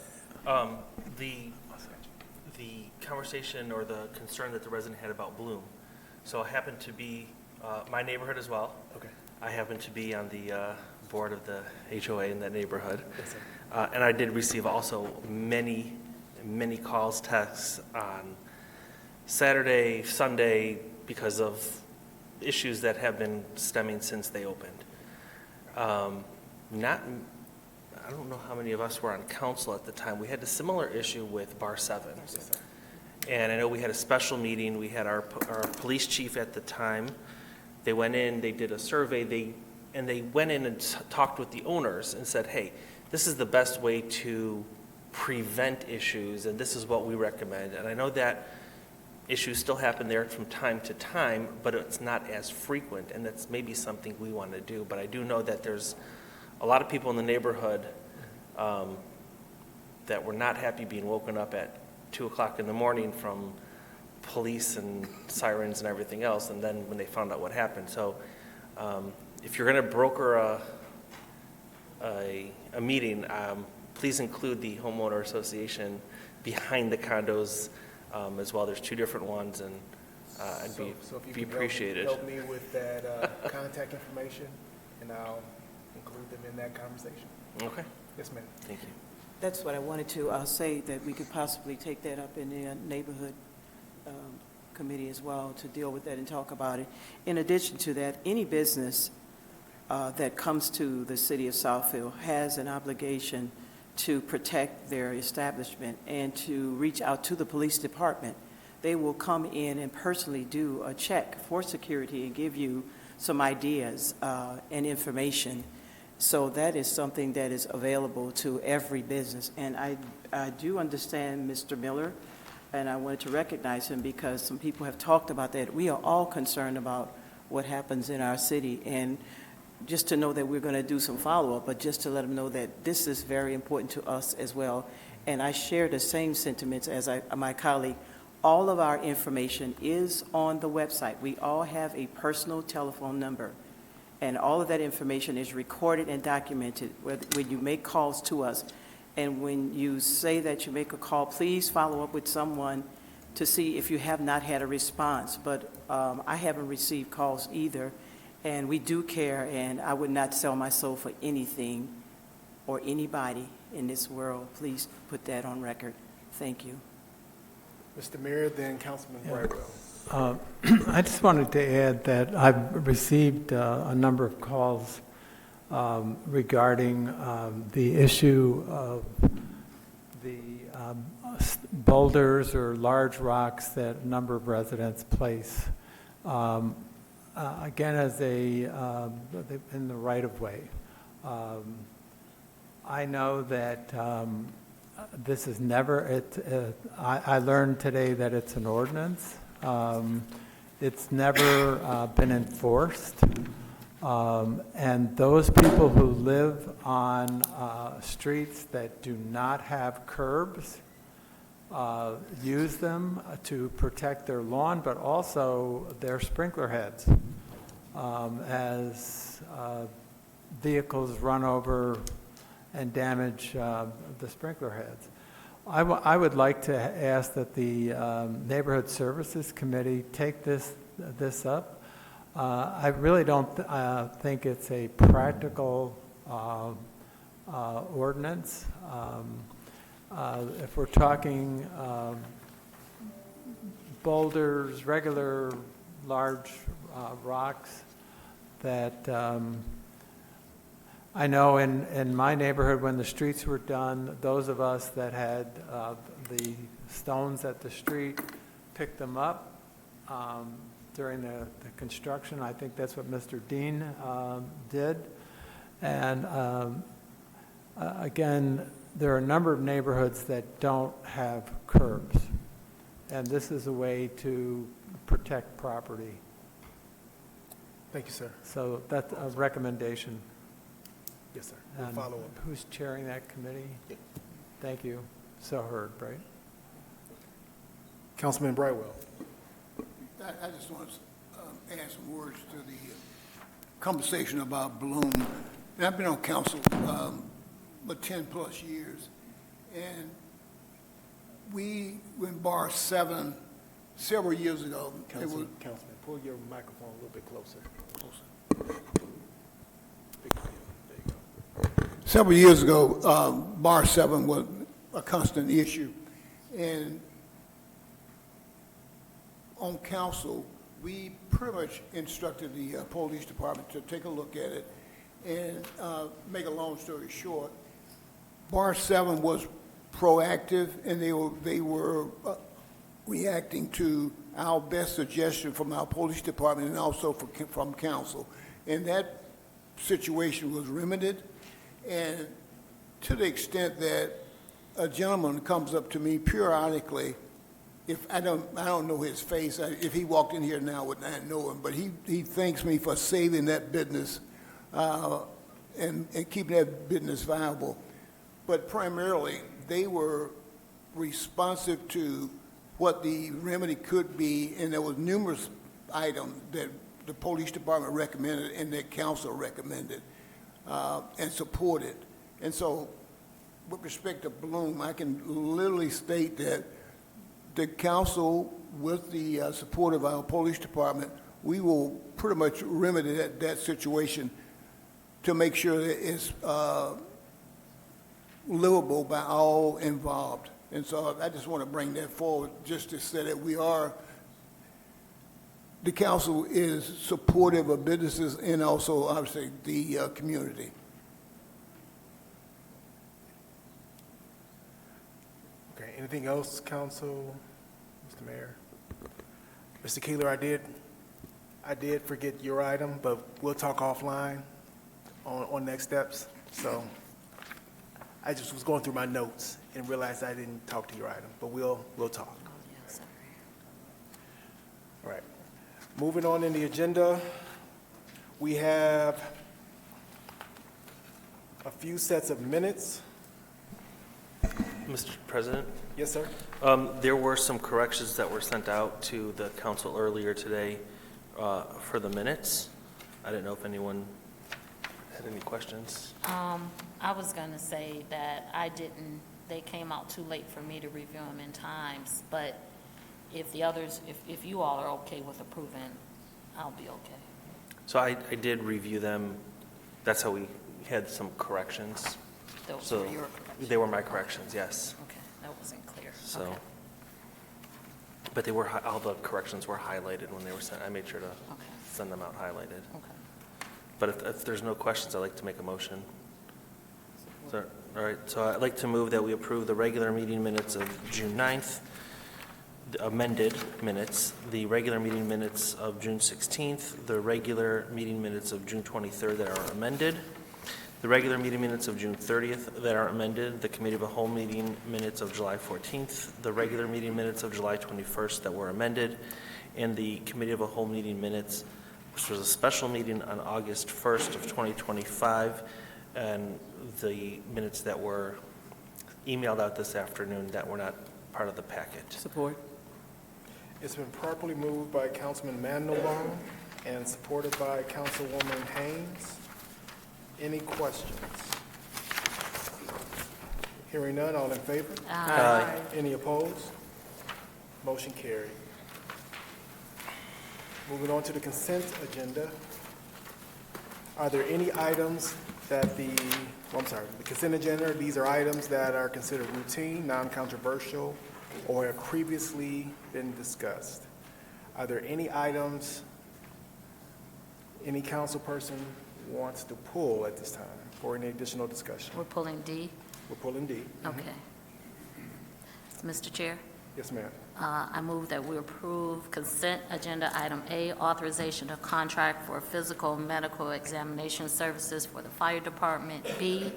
The conversation or the concern that the resident had about Bloom. So I happen to be my neighborhood as well. Okay. I happen to be on the board of the HOA in that neighborhood. Yes, sir. And I did receive also many calls, texts on Saturday, Sunday, because of issues that have been stemming since they opened. I don't know how many of us were on council at the time. We had a similar issue with Bar 7. And I know we had a special meeting. We had our police chief at the time. They went in, they did a survey, they went in and talked with the owners and said, hey, this is the best way to prevent issues, and this is what we recommend. And I know that issues still happen there from time to time, but it's not as frequent, and that's maybe something we want to do. But I do know that there's a lot of people in the neighborhood that were not happy being woken up at 2 o'clock in the morning from police and sirens and everything else, and then when they found out what happened. So if you're going to broker a meeting, please include the homeowner association behind the condos as well. There's 2 different ones, and I'd be appreciated. Help me with that contact information, and I'll include them in that conversation. Okay. Yes, ma'am. Thank you. That's what I wanted to say, that we could possibly take that up in the neighborhood committee as well to deal with that and talk about it. In addition to that, any business that comes to the city of Southfield has an obligation to protect their establishment and to reach out to the police department. They will come in and personally do a check for security and give you some ideas and information. So that is something that is available to every business. And I do understand Mr. Miller, and I wanted to recognize him because some people have talked about that. We are all concerned about what happens in our city, and just to know that we're going to do some follow-up, but just to let them know that this is very important to us as well. And I share the same sentiments as my colleague. All of our information is on the website. We all have a personal telephone number, and all of that information is recorded and documented when you make calls to us. And when you say that you make a call, please follow up with someone to see if you have not had a response. But I haven't received calls either, and we do care, and I would not sell my soul for anything or anybody in this world. Please put that on record. Thank you. Mr. Mayor, then Councilman Brightwell. I just wanted to add that I've received a number of calls regarding the issue of the boulders or large rocks that a number of residents place, again, as in the right-of-way. I know that this is never, I learned today that it's an ordinance. It's never been enforced. And those people who live on streets that do not have curbs use them to protect their lawn, but also their sprinkler heads as vehicles run over and damage the sprinkler heads. I would like to ask that the Neighborhood Services Committee take this up. I really don't think it's a practical ordinance. If we're talking boulders, regular large rocks that I know in my neighborhood when the streets were done, those of us that had the stones at the street picked them up during the construction. I think that's what Mr. Dean did. And again, there are a number of neighborhoods that don't have curbs. And this is a way to protect property. Thank you, sir. So that's a recommendation. Yes, sir. We'll And follow up. who's chairing that committee? Thank you. So heard, right? Councilman Brightwell. I just want to add some words to the conversation about Bloom. And I've been on council for 10-plus years, and we, when Bar 7, several years ago, Councilman, pull your microphone a little bit closer. Several years ago, Bar 7 was a constant issue, and on council, we pretty much instructed the police department to take a look at it, and make a long story short, Bar 7 was proactive, and they were reacting to our best suggestion from our police department and also from council, and that situation was remedied. And to the extent that a gentleman comes up to me periodically, if I don't know his face, if he walked in here now, I would not know him, but he thanks me for saving that business and keeping that business viable. But primarily, they were responsive to what the remedy could be, and there was numerous items that the police department recommended and that council recommended and supported. And so, with respect to Bloom, I can literally state that the council, with the support of our police department, we will pretty much remedy that situation to make sure that it's livable by all involved. And so I just want to bring that forward just to say that we are the council is supportive of businesses and also, obviously, the community. Okay, anything else, council, Mr. Mayor? Mr. Keeler, I did forget your item, but we'll talk offline on next steps. So I just was going through my notes and realized I didn't talk to your item, but we'll talk. All right. Moving on in the agenda, we have a few sets of minutes. Mr. President? Yes, sir. There were some corrections that were sent out to the council earlier today for the minutes. I didn't know if anyone had any questions. I was going to say that they came out too late for me to review them in times, but if the others, if you all are okay with approving, I'll be okay. So I did review them. That's how we had some corrections. Those So were your corrections? They were my corrections, yes. Okay, that wasn't clear. So, Okay. but they were, all the corrections were highlighted when they were sent. I made sure to send them out highlighted. Okay. But if there's no questions, I'd like to make a motion. So, all right, so I'd like to move that we approve the regular meeting minutes of June 9th, the amended minutes, the regular meeting minutes of June 16th, the regular meeting minutes of June 23rd that are amended, the regular meeting minutes of June 30th that are amended, the committee of the whole meeting minutes of July 14th, the regular meeting minutes of July 21st that were amended, and the committee of the whole meeting minutes, which was a special meeting on August 1st of 2025, and the minutes that were emailed out this afternoon that were not part of the packet. Support. It's been properly moved by Councilman Mandelbaum and supported by Councilwoman Haynes. Any questions? Hearing none, all in favor? Aye. Any opposed? Motion carried. Moving on to the consent agenda. Are there any items that the consent agenda, these are items that are considered routine, non-controversial, or have previously been discussed? Are there any items any council person wants to pull at this time for any additional discussion? We're pulling D? We're pulling D. Okay. Mr. Chair? Yes, ma'am. I move that we approve consent agenda item A, authorization of contract for physical and medical examination services for the fire department. B,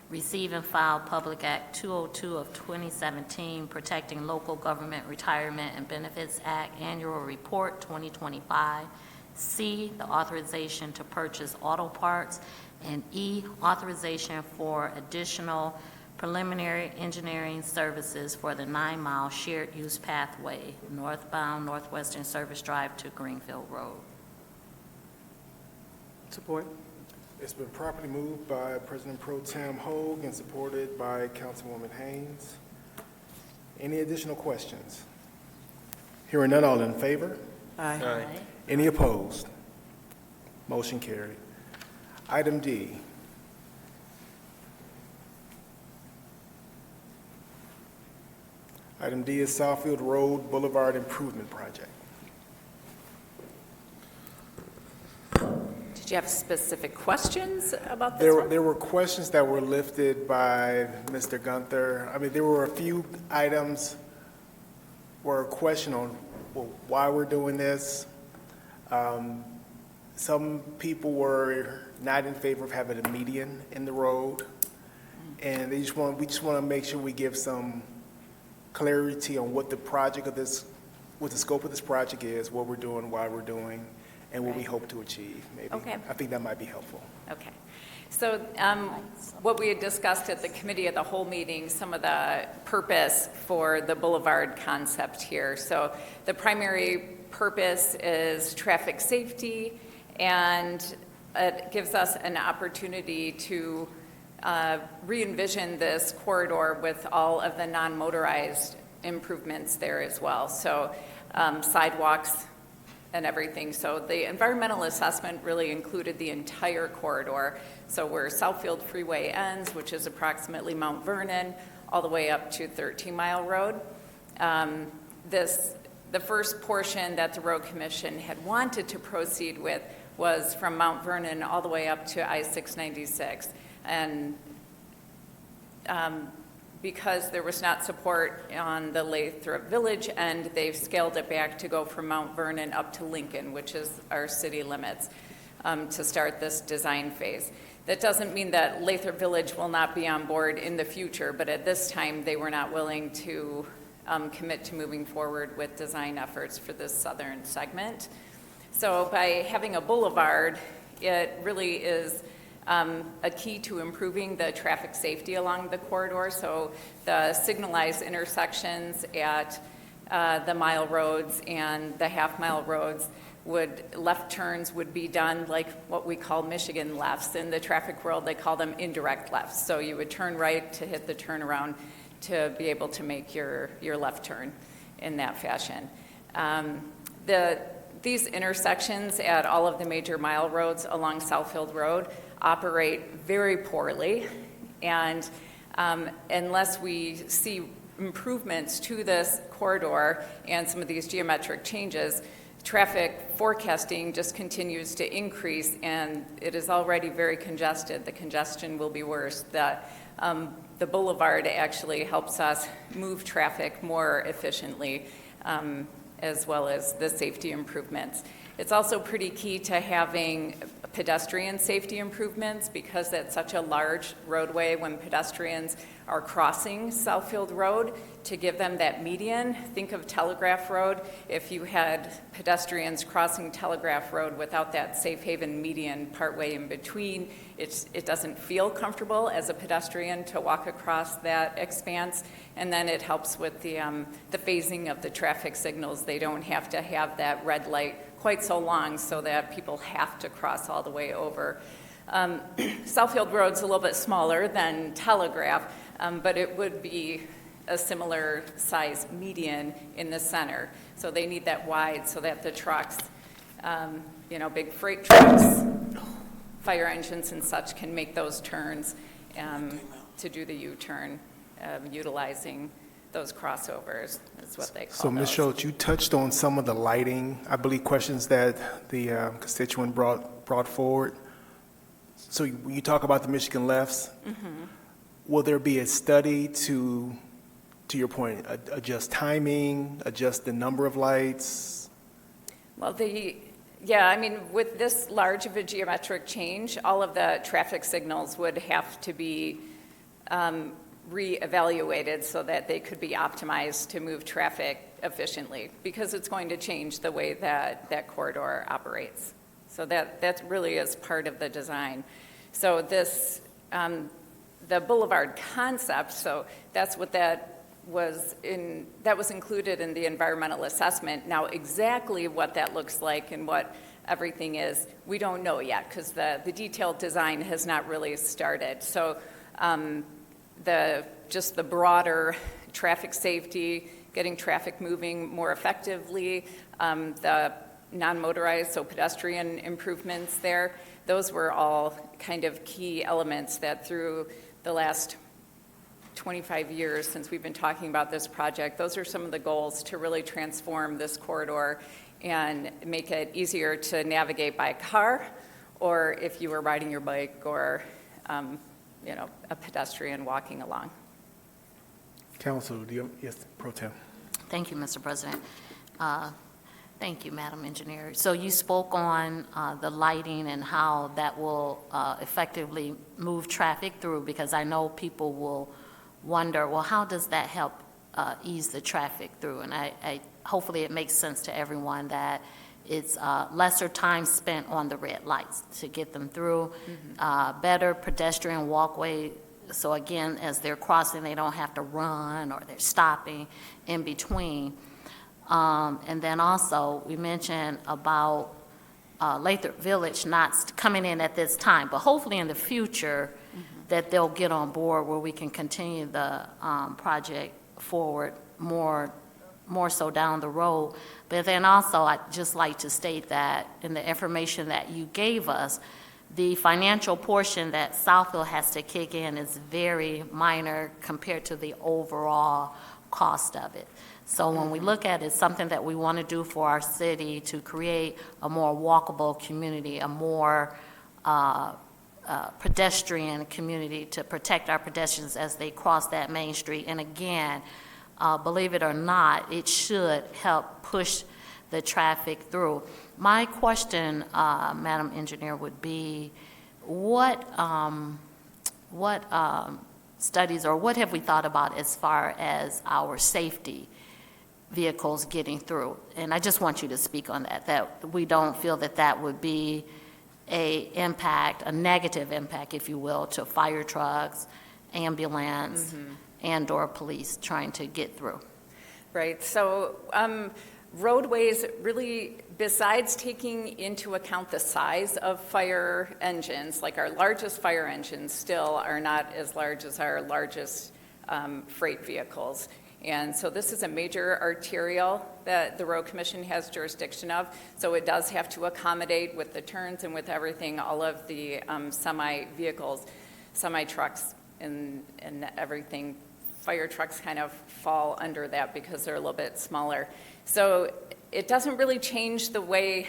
receive and file Public Act 202 of 2017, Protecting Local Government Retirement and Benefits Act Annual Report 2025. C, the authorization to purchase auto parts. And E, authorization for additional preliminary engineering services for the 9-mile shared use pathway, northbound Northwestern Service Drive to Greenfield Road. Support. It's been properly moved by President Pro Tem Hogue and supported by Councilwoman Haynes. Any additional questions? Hearing none, all in favor? Aye. Aye. Any opposed? Motion carried. Item D. Item D is Southfield Road Boulevard Improvement Project. Did you have specific questions about this one? There were questions that were lifted by Mr. Gunther. I mean, there were a few items where a question on why we're doing this. Some people were not in favor of having a median in the road, and we just want to make sure we give some clarity on what the project of this, what the scope of this project is, what we're doing, why we're doing, and what we hope to achieve, maybe. Okay. I think that might be helpful. Okay. So what we had discussed at the committee of the whole meeting, some of the purpose for the boulevard concept here. So the primary purpose is traffic safety, and it gives us an opportunity to re-envision this corridor with all of the non-motorized improvements there as well. So sidewalks and everything. So the environmental assessment really included the entire corridor. So where Southfield Freeway ends, which is approximately Mount Vernon, all the way up to 13 Mile Road. This the first portion that the Road Commission had wanted to proceed with was from Mount Vernon all the way up to I-696. And because there was not support on the Lathrop Village end, they've scaled it back to go from Mount Vernon up to Lincoln, which is our city limits, to start this design phase. That doesn't mean that Lathrop Village will not be on board in the future, but at this time, they were not willing to commit to moving forward with design efforts for this southern segment. So by having a boulevard, it really is a key to improving the traffic safety along the corridor. So the signalized intersections at the mile roads and the half-mile roads left turns would be done like what we call Michigan lefts. In the traffic world, they call them indirect lefts. So you would turn right to hit the turnaround to be able to make your left turn in that fashion. These intersections at all of the major mile roads along Southfield Road operate very poorly, and unless we see improvements to this corridor and some of these geometric changes, traffic forecasting just continues to increase, and it is already very congested. The congestion will be worse. The boulevard actually helps us move traffic more efficiently, as well as the safety improvements. It's also pretty key to having pedestrian safety improvements because that's such a large roadway when pedestrians are crossing Southfield Road, to give them that median. Think of Telegraph Road. If you had pedestrians crossing Telegraph Road without that safe haven median partway in between, it doesn't feel comfortable as a pedestrian to walk across that expanse. And then it helps with the phasing of the traffic signals. They don't have to have that red light quite so long so that people have to cross all the way over. Southfield Road's a little bit smaller than Telegraph, but it would be a similar size median in the center. So they need that wide so that the trucks, big freight trucks, fire engines and such can make those turns to do the U-turn, utilizing those crossovers, is what they call So, Ms. those. Schultz, you touched on some of the lighting, I believe, questions that the constituent brought forward. So when you talk about the Michigan lefts, will there be a study to your point, adjust timing, adjust the number of lights? Well, with this large of a geometric change, all of the traffic signals would have to be reevaluated so that they could be optimized to move traffic efficiently, because it's going to change the way that corridor operates. So that really is part of the design. So this, the boulevard concept, so that's what that was included in the environmental assessment. Now, exactly what that looks like and what everything is, we don't know yet, because the detailed design has not really started. So just the broader traffic safety, getting traffic moving more effectively, the non-motorized, so pedestrian improvements there, those were all kind of key elements that through the last 25 years since we've been talking about this project, those are some of the goals to really transform this corridor and make it easier to navigate by car, or if you were riding your bike, or a pedestrian walking along. Council, yes, Pro Tem. Thank you, Mr. President. Thank you, Madam Engineer. So you spoke on the lighting and how that will effectively move traffic through, because I know people will wonder, well, how does that help ease the traffic through? And I hopefully it makes sense to everyone that it's lesser time spent on the red lights to get them through, better pedestrian walkway. So again, as they're crossing, they don't have to run or they're stopping in between. And then also, we mentioned about Lathrop Village not coming in at this time, but hopefully in the future that they'll get on board where we can continue the project forward more so down the road. But then also, I'd just like to state that in the information that you gave us, the financial portion that Southfield has to kick in is very minor compared to the overall cost of it. So when we look at it, it's something that we want to do for our city to create a more walkable community, a more pedestrian community, to protect our pedestrians as they cross that main street. And again, believe it or not, it should help push the traffic through. My question, Madam Engineer, would be, what studies or what have we thought about as far as our safety vehicles getting through? And I just want you to speak on that we don't feel that that would be a negative impact, if you will, to fire trucks, ambulance, and/or police trying to get through. Right, so roadways really, besides taking into account the size of fire engines, like our largest fire engines still are not as large as our largest freight vehicles. And so this is a major arterial that the Road Commission has jurisdiction of, so it does have to accommodate with the turns and with everything, all of the semi-vehicles, semi-trucks and everything. Fire trucks kind of fall under that because they're a little bit smaller. So it doesn't really change the way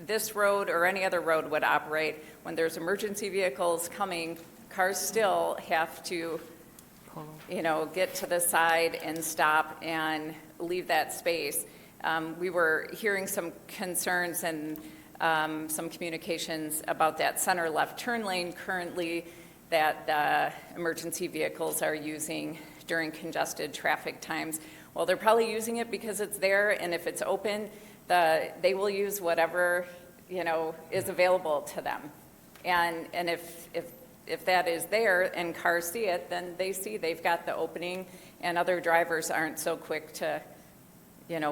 this road or any other road would operate. When there's emergency vehicles coming, cars still have to, get to the side and stop and leave that space. We were hearing some concerns and some communications about that center left turn lane currently that the emergency vehicles are using during congested traffic times. Well, they're probably using it because it's there, and if it's open, they will use whatever, is available to them. And if that is there and cars see it, then they see they've got the opening, and other drivers aren't so quick to,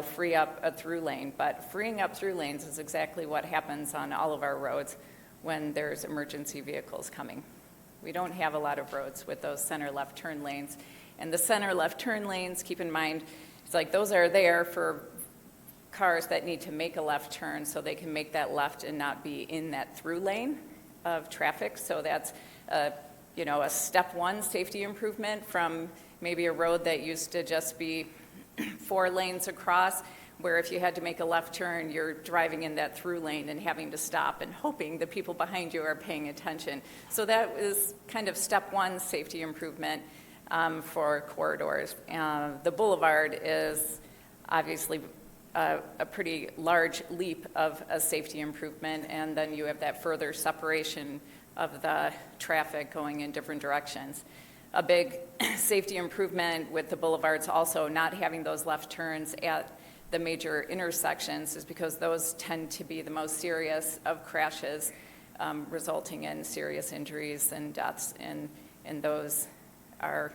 free up a through lane. But freeing up through lanes is exactly what happens on all of our roads when there's emergency vehicles coming. We don't have a lot of roads with those center left turn lanes. And the center left turn lanes, keep in mind, it's like those are there for cars that need to make a left turn so they can make that left and not be in that through lane of traffic. So that's a step one safety improvement from maybe a road that used to just be 4 lanes across, where if you had to make a left turn, you're driving in that through lane and having to stop and hoping the people behind you are paying attention. So that is kind of step one safety improvement for corridors. The boulevard is obviously a pretty large leap of a safety improvement, and then you have that further separation of the traffic going in different directions. A big safety improvement with the boulevards also not having those left turns at the major intersections is because those tend to be the most serious of crashes, resulting in serious injuries and deaths, and those are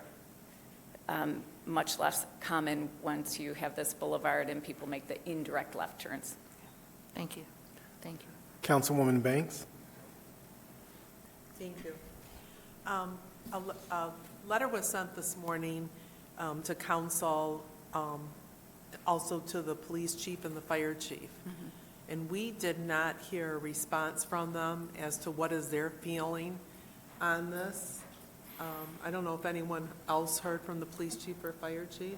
much less common once you have this boulevard and people make the indirect left turns. Thank you. Thank you. Councilwoman Banks? Thank you. A letter was sent this morning to council, also to the police chief and the fire chief. And we did not hear a response from them as to what is their feeling on this. I don't know if anyone else heard from the police chief or fire chief.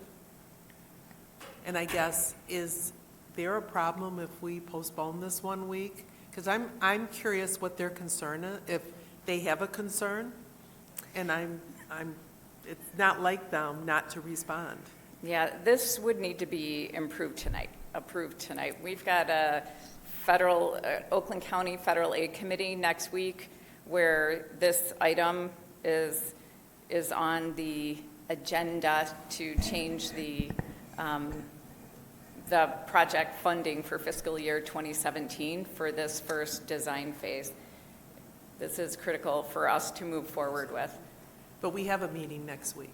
And I guess, is there a problem if we postpone this 1 week? Because I'm curious what their concern is, if they have a concern, and it's not like them not to respond. Yeah, this would need to be approved tonight. We've got a federal, Oakland County Federal Aid Committee next week where this item is on the agenda to change the project funding for fiscal year 2017 for this first design phase. This is critical for us to move forward with. But we have a meeting next week.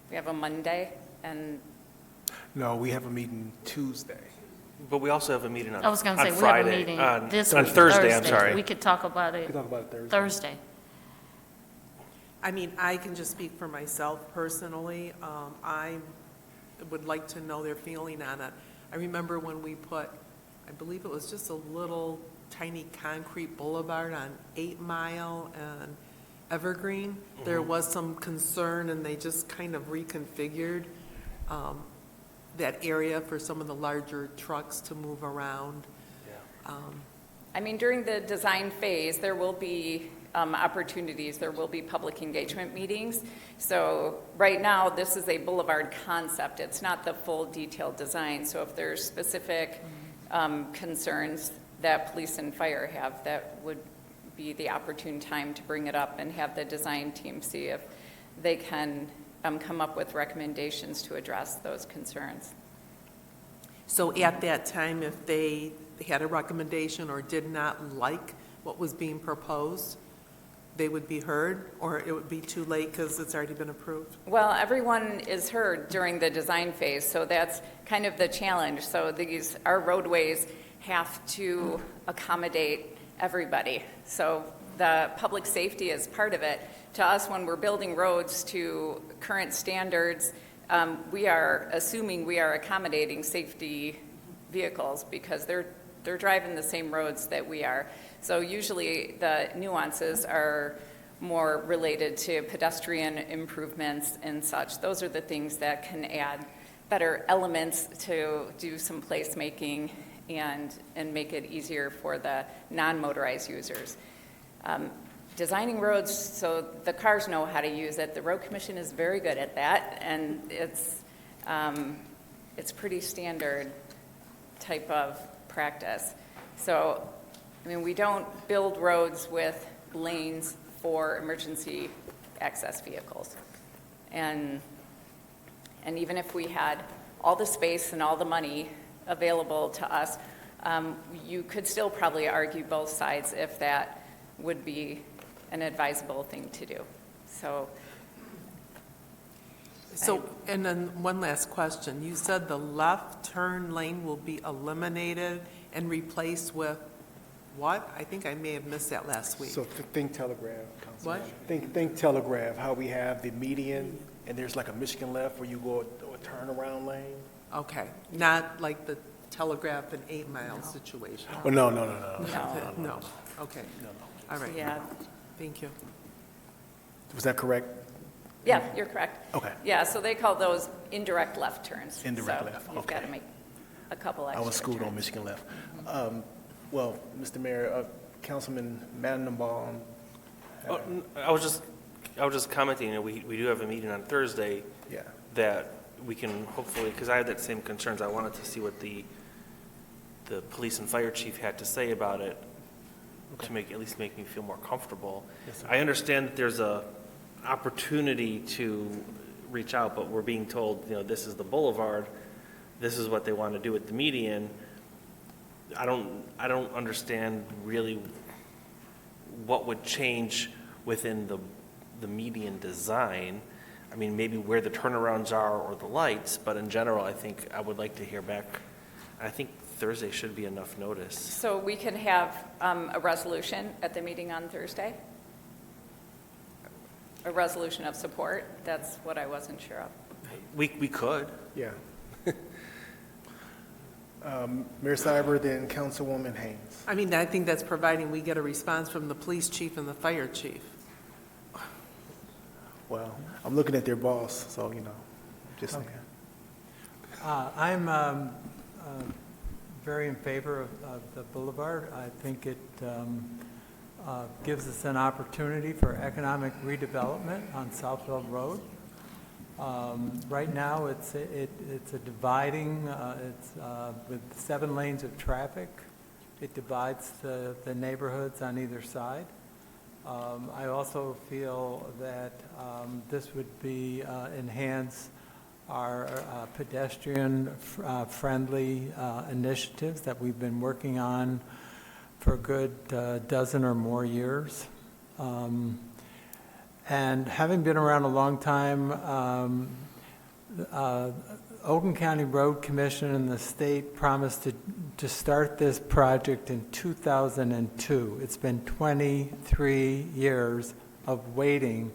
We have a Monday, and No, we have a meeting Tuesday. But we also have a meeting on I was going to say, we have a Friday, meeting on this on week, Thursday, I'm sorry. We could talk about it Thursday. I mean, I can just speak for myself personally. I would like to know their feeling on it. I remember when we put, I believe it was just a little tiny concrete boulevard on 8 Mile and Evergreen. There was some concern, and they just kind of reconfigured that area for some of the larger trucks to move around. I mean, during the design phase, there will be opportunities, there will be public engagement meetings. So right now, this is a boulevard concept. It's not the full detailed design. So if there's specific concerns that police and fire have, that would be the opportune time to bring it up and have the design team see if they can come up with recommendations to address those concerns. So at that time, if they had a recommendation or did not like what was being proposed, they would be heard, or it would be too late because it's already been approved? Well, everyone is heard during the design phase, so that's kind of the challenge. So our roadways have to accommodate everybody. So the public safety is part of it. To us, when we're building roads to current standards, we are assuming we are accommodating safety vehicles because they're driving the same roads that we are. So usually the nuances are more related to pedestrian improvements and such. Those are the things that can add better elements to do some placemaking and make it easier for the non-motorized users. Designing roads so the cars know how to use it. The Road Commission is very good at that, and it's pretty standard type of practice. So, I mean, we don't build roads with lanes for emergency access vehicles. And even if we had all the space and all the money available to us, you could still probably argue both sides if that would be an advisable thing to do. So, and then one last question. You said the left turn lane will be eliminated and replaced with what? I think I may have missed that last week. So think Telegraph, Councilman. What? Think Telegraph, how we have the median, and there's like a Michigan left where you go a turnaround lane. Okay, not like the Telegraph and 8 Mile situation. Oh, no. No, okay. All right. yeah. Thank you. Was that correct? Yeah, you're correct. Okay. Yeah, so they call those indirect left turns. Indirect So left, you've got okay. to make a couple extra I was schooled on turns. Michigan left. Well, Mr. Mayor, Councilman Mandenbaum. I was just commenting, you know, we do have a meeting on Thursday. Yeah. That we can hopefully, because I had that same concerns, I wanted to see what the police and fire chief had to say about it to at least make me feel more comfortable. Yes, sir. I understand that there's a opportunity to reach out, but we're being told, you know, this is the boulevard, this is what they want to do with the median. I don't understand really what would change within the median design. I mean, maybe where the turnarounds are or the lights, but in general, I think I would like to hear back. I think Thursday should be enough notice. So we can have a resolution at the meeting on Thursday? A resolution of support? That's what I wasn't sure of. We could. Yeah. Mayor Cyber, then Councilwoman Haynes. I mean, I think that's providing we get a response from the police chief and the fire chief. Well, I'm looking at their boss, so, just saying. I'm very in favor of the boulevard. I think it gives us an opportunity for economic redevelopment on Southfield Road. Right now, it's a dividing, with 7 lanes of traffic. It divides the neighborhoods on either side. I also feel that this would be enhance our pedestrian-friendly initiatives that we've been working on for a good dozen or more years. And having been around a long time, Oakland County Road Commission and the state promised to start this project in 2002. It's been 23 years of waiting,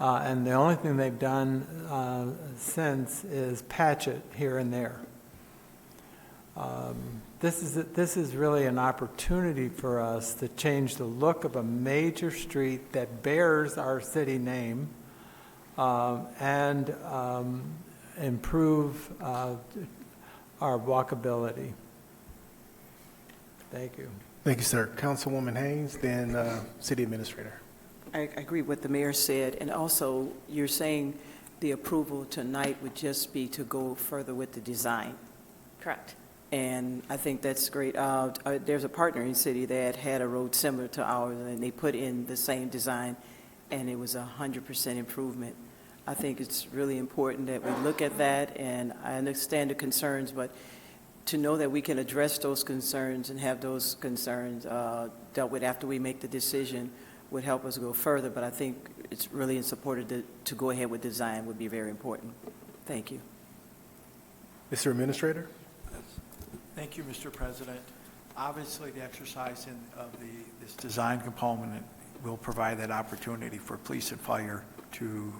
and the only thing they've done since is patch it here and there. This is really an opportunity for us to change the look of a major street that bears our city name, and improve our walkability. Thank you. Thank you, sir. Councilwoman Haynes, then City Administrator. I agree with what the mayor said, and also you're saying the approval tonight would just be to go further with the design. Correct. And I think that's great. There's a partner in the city that had a road similar to ours, and they put in the same design, and it was 100% improvement. I think it's really important that we look at that, and I understand the concerns, but to know that we can address those concerns and have those concerns dealt with after we make the decision would help us go further. But I think it's really supported to go ahead with design would be very important. Thank you. Mr. Administrator? Thank you, Mr. President. Obviously, the exercise of this design component will provide that opportunity for police and fire to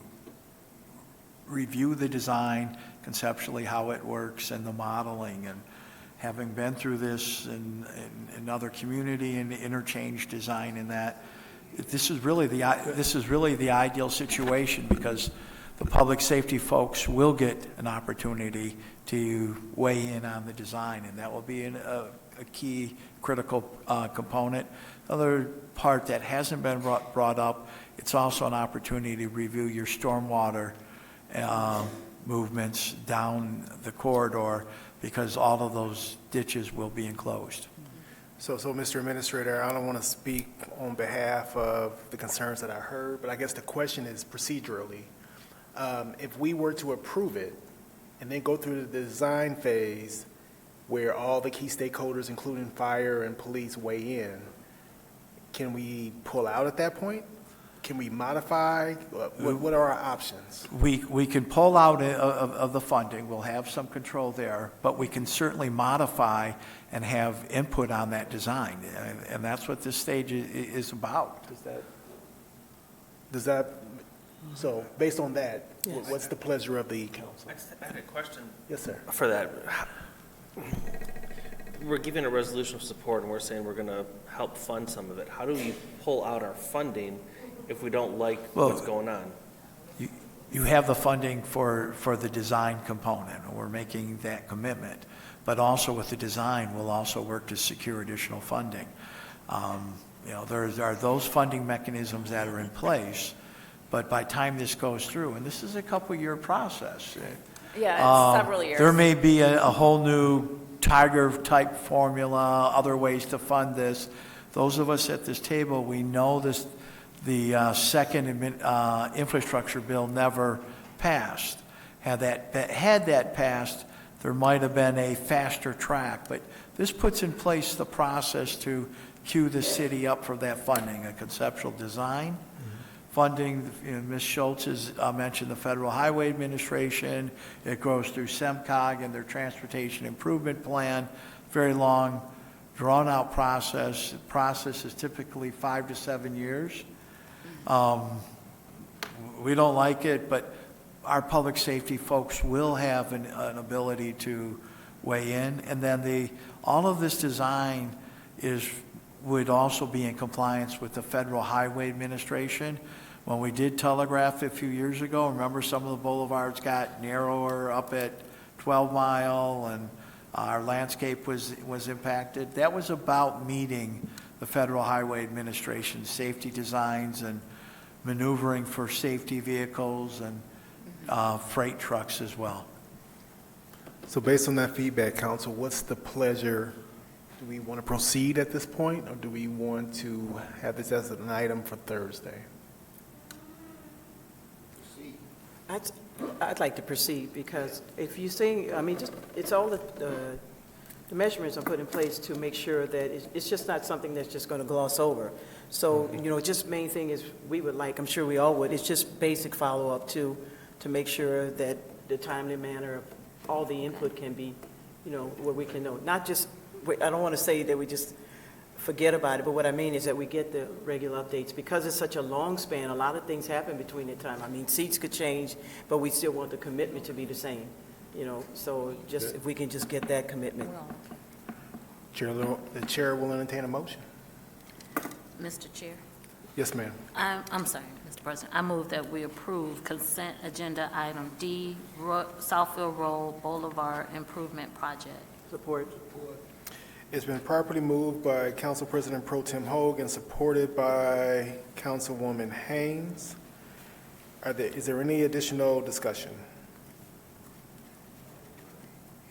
review the design, conceptually how it works, and the modeling. And having been through this in another community and interchange design in that, this is really the ideal situation, because the public safety folks will get an opportunity to weigh in on the design, and that will be a key critical component. Other part that hasn't been brought up, it's also an opportunity to review your stormwater movements down the corridor, because all of those ditches will be enclosed. So, Mr. Administrator, I don't want to speak on behalf of the concerns that I heard, but I guess the question is procedurally. If we were to approve it and then go through the design phase where all the key stakeholders, including fire and police, weigh in, can we pull out at that point? Can we modify? What are our options? We can pull out of the funding. We'll have some control there, but we can certainly modify and have input on that design, and that's what this stage is about. Does that? So, based on that, Yes. what's the pleasure of the council? I had a question. Yes, sir. For that. We're giving a resolution of support, and we're saying we're going to help fund some of it. How do we pull out our funding if we don't like what's going on? You have the funding for the design component, and we're making that commitment. But also with the design, we'll also work to secure additional funding. There are those funding mechanisms that are in place, but by the time this goes through, and this is a couple-year process. Yeah, it's several years. There may be a whole new Tiger-type formula, other ways to fund this. Those of us at this table, we know this. The second infrastructure bill never passed. Had that passed, there might have been a faster track. But this puts in place the process to queue the city up for that funding, a conceptual design. Funding, Ms. Schultz has mentioned the Federal Highway Administration. It goes through SEMCOG and their Transportation Improvement Plan. Very long, drawn-out process. The process is typically 5 to 7 years. We don't like it, but our public safety folks will have an ability to weigh in. And then all of this design would also be in compliance with the Federal Highway Administration. When we did Telegraph a few years ago, remember some of the boulevards got narrower up at 12 Mile, and our landscape was impacted. That was about meeting the Federal Highway Administration safety designs and maneuvering for safety vehicles and freight trucks as well. So based on that feedback, council, what's the pleasure? Do we want to proceed at this point, or do we want to have this as an item for Thursday? I'd like to proceed, because if you think, it's all the measurements are put in place to make sure that it's just not something that's just going to gloss over. So, just main thing is we would like, I'm sure we all would, it's just basic follow-up to make sure that the timely manner of all the input can be, where we can know. Not just, I don't want to say that we just forget about it, but what I mean is that we get the regular updates. Because it's such a long span, a lot of things happen between the time. Seats could change, but we still want the commitment to be the same. So just if we can just get that commitment. The chair will entertain a motion. Mr. Chair? Yes, ma'am. I'm sorry. Mr. President, I move that we approve consent agenda item D, Southfield Road Boulevard Improvement Project. Support. It's been properly moved by Council President Pro Tem Hoag and supported by Councilwoman Haynes. Is there any additional discussion?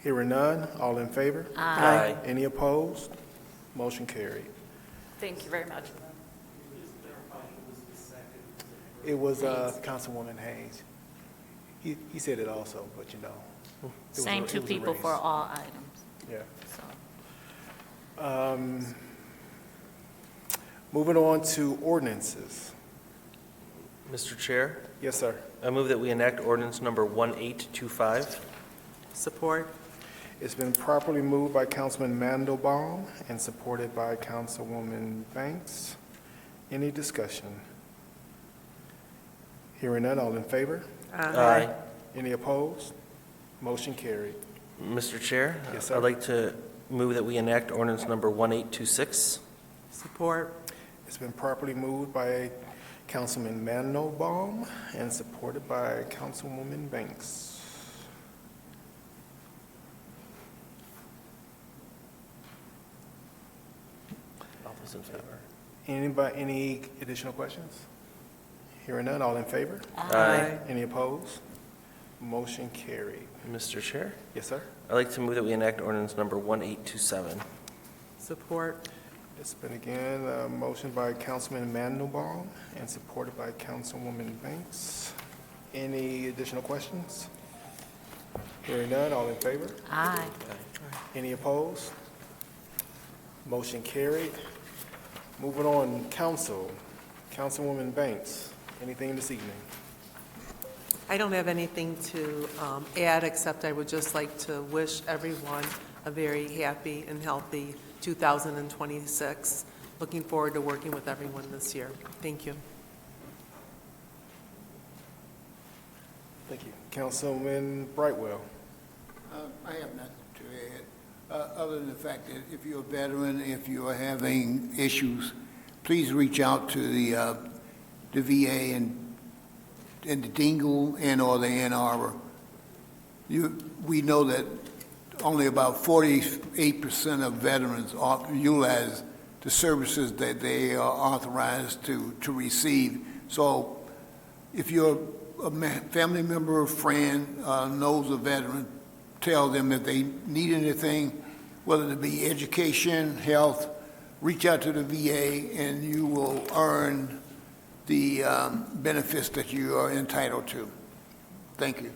Hearing none, all in favor? Aye. Any opposed? Motion carried. Thank you very much. It was Councilwoman Haynes. He said it also, but you know. it was Same a- two it was a people race. for all items. Yeah. So, Moving on to ordinances. Mr. Chair, Yes, sir. I move that we enact ordinance number 1825. Support. It's been properly moved by Councilman Mandelbaum and supported by Councilwoman Banks. Any discussion? Hearing none, all in favor? Aye. Any opposed? Motion carried. Mr. Chair? Yes, sir. I'd like to move that we enact ordinance number 1826. Support. It's been properly moved by Councilman Mandelbaum and supported by Councilwoman Banks. All those in favor? Any additional questions? Hearing none, all in favor? Aye. Any opposed? Motion carried. Mr. Chair? Yes, sir. I'd like to move that we enact ordinance number 1827. Support. It's been again a motion by Councilman Mandelbaum and supported by Councilwoman Banks. Any additional questions? Hearing none, all in favor? aye. Any opposed? Motion carried. Moving on, council. Councilwoman Banks, anything this evening? I don't have anything to add, except I would just like to wish everyone a very happy and healthy 2026. Looking forward to working with everyone this year. Thank you. Thank you. Councilman Brightwell. I have nothing to add, other than the fact that if you're a veteran, if you're having issues, please reach out to the VA and the Dingle and/or the Ann Arbor. We know that only about 48% of veterans utilize the services that they are authorized to receive. So if you're a family member or friend knows a veteran, tell them if they need anything, whether it be education, health, reach out to the VA and you will earn the benefits that you are entitled to. Thank you.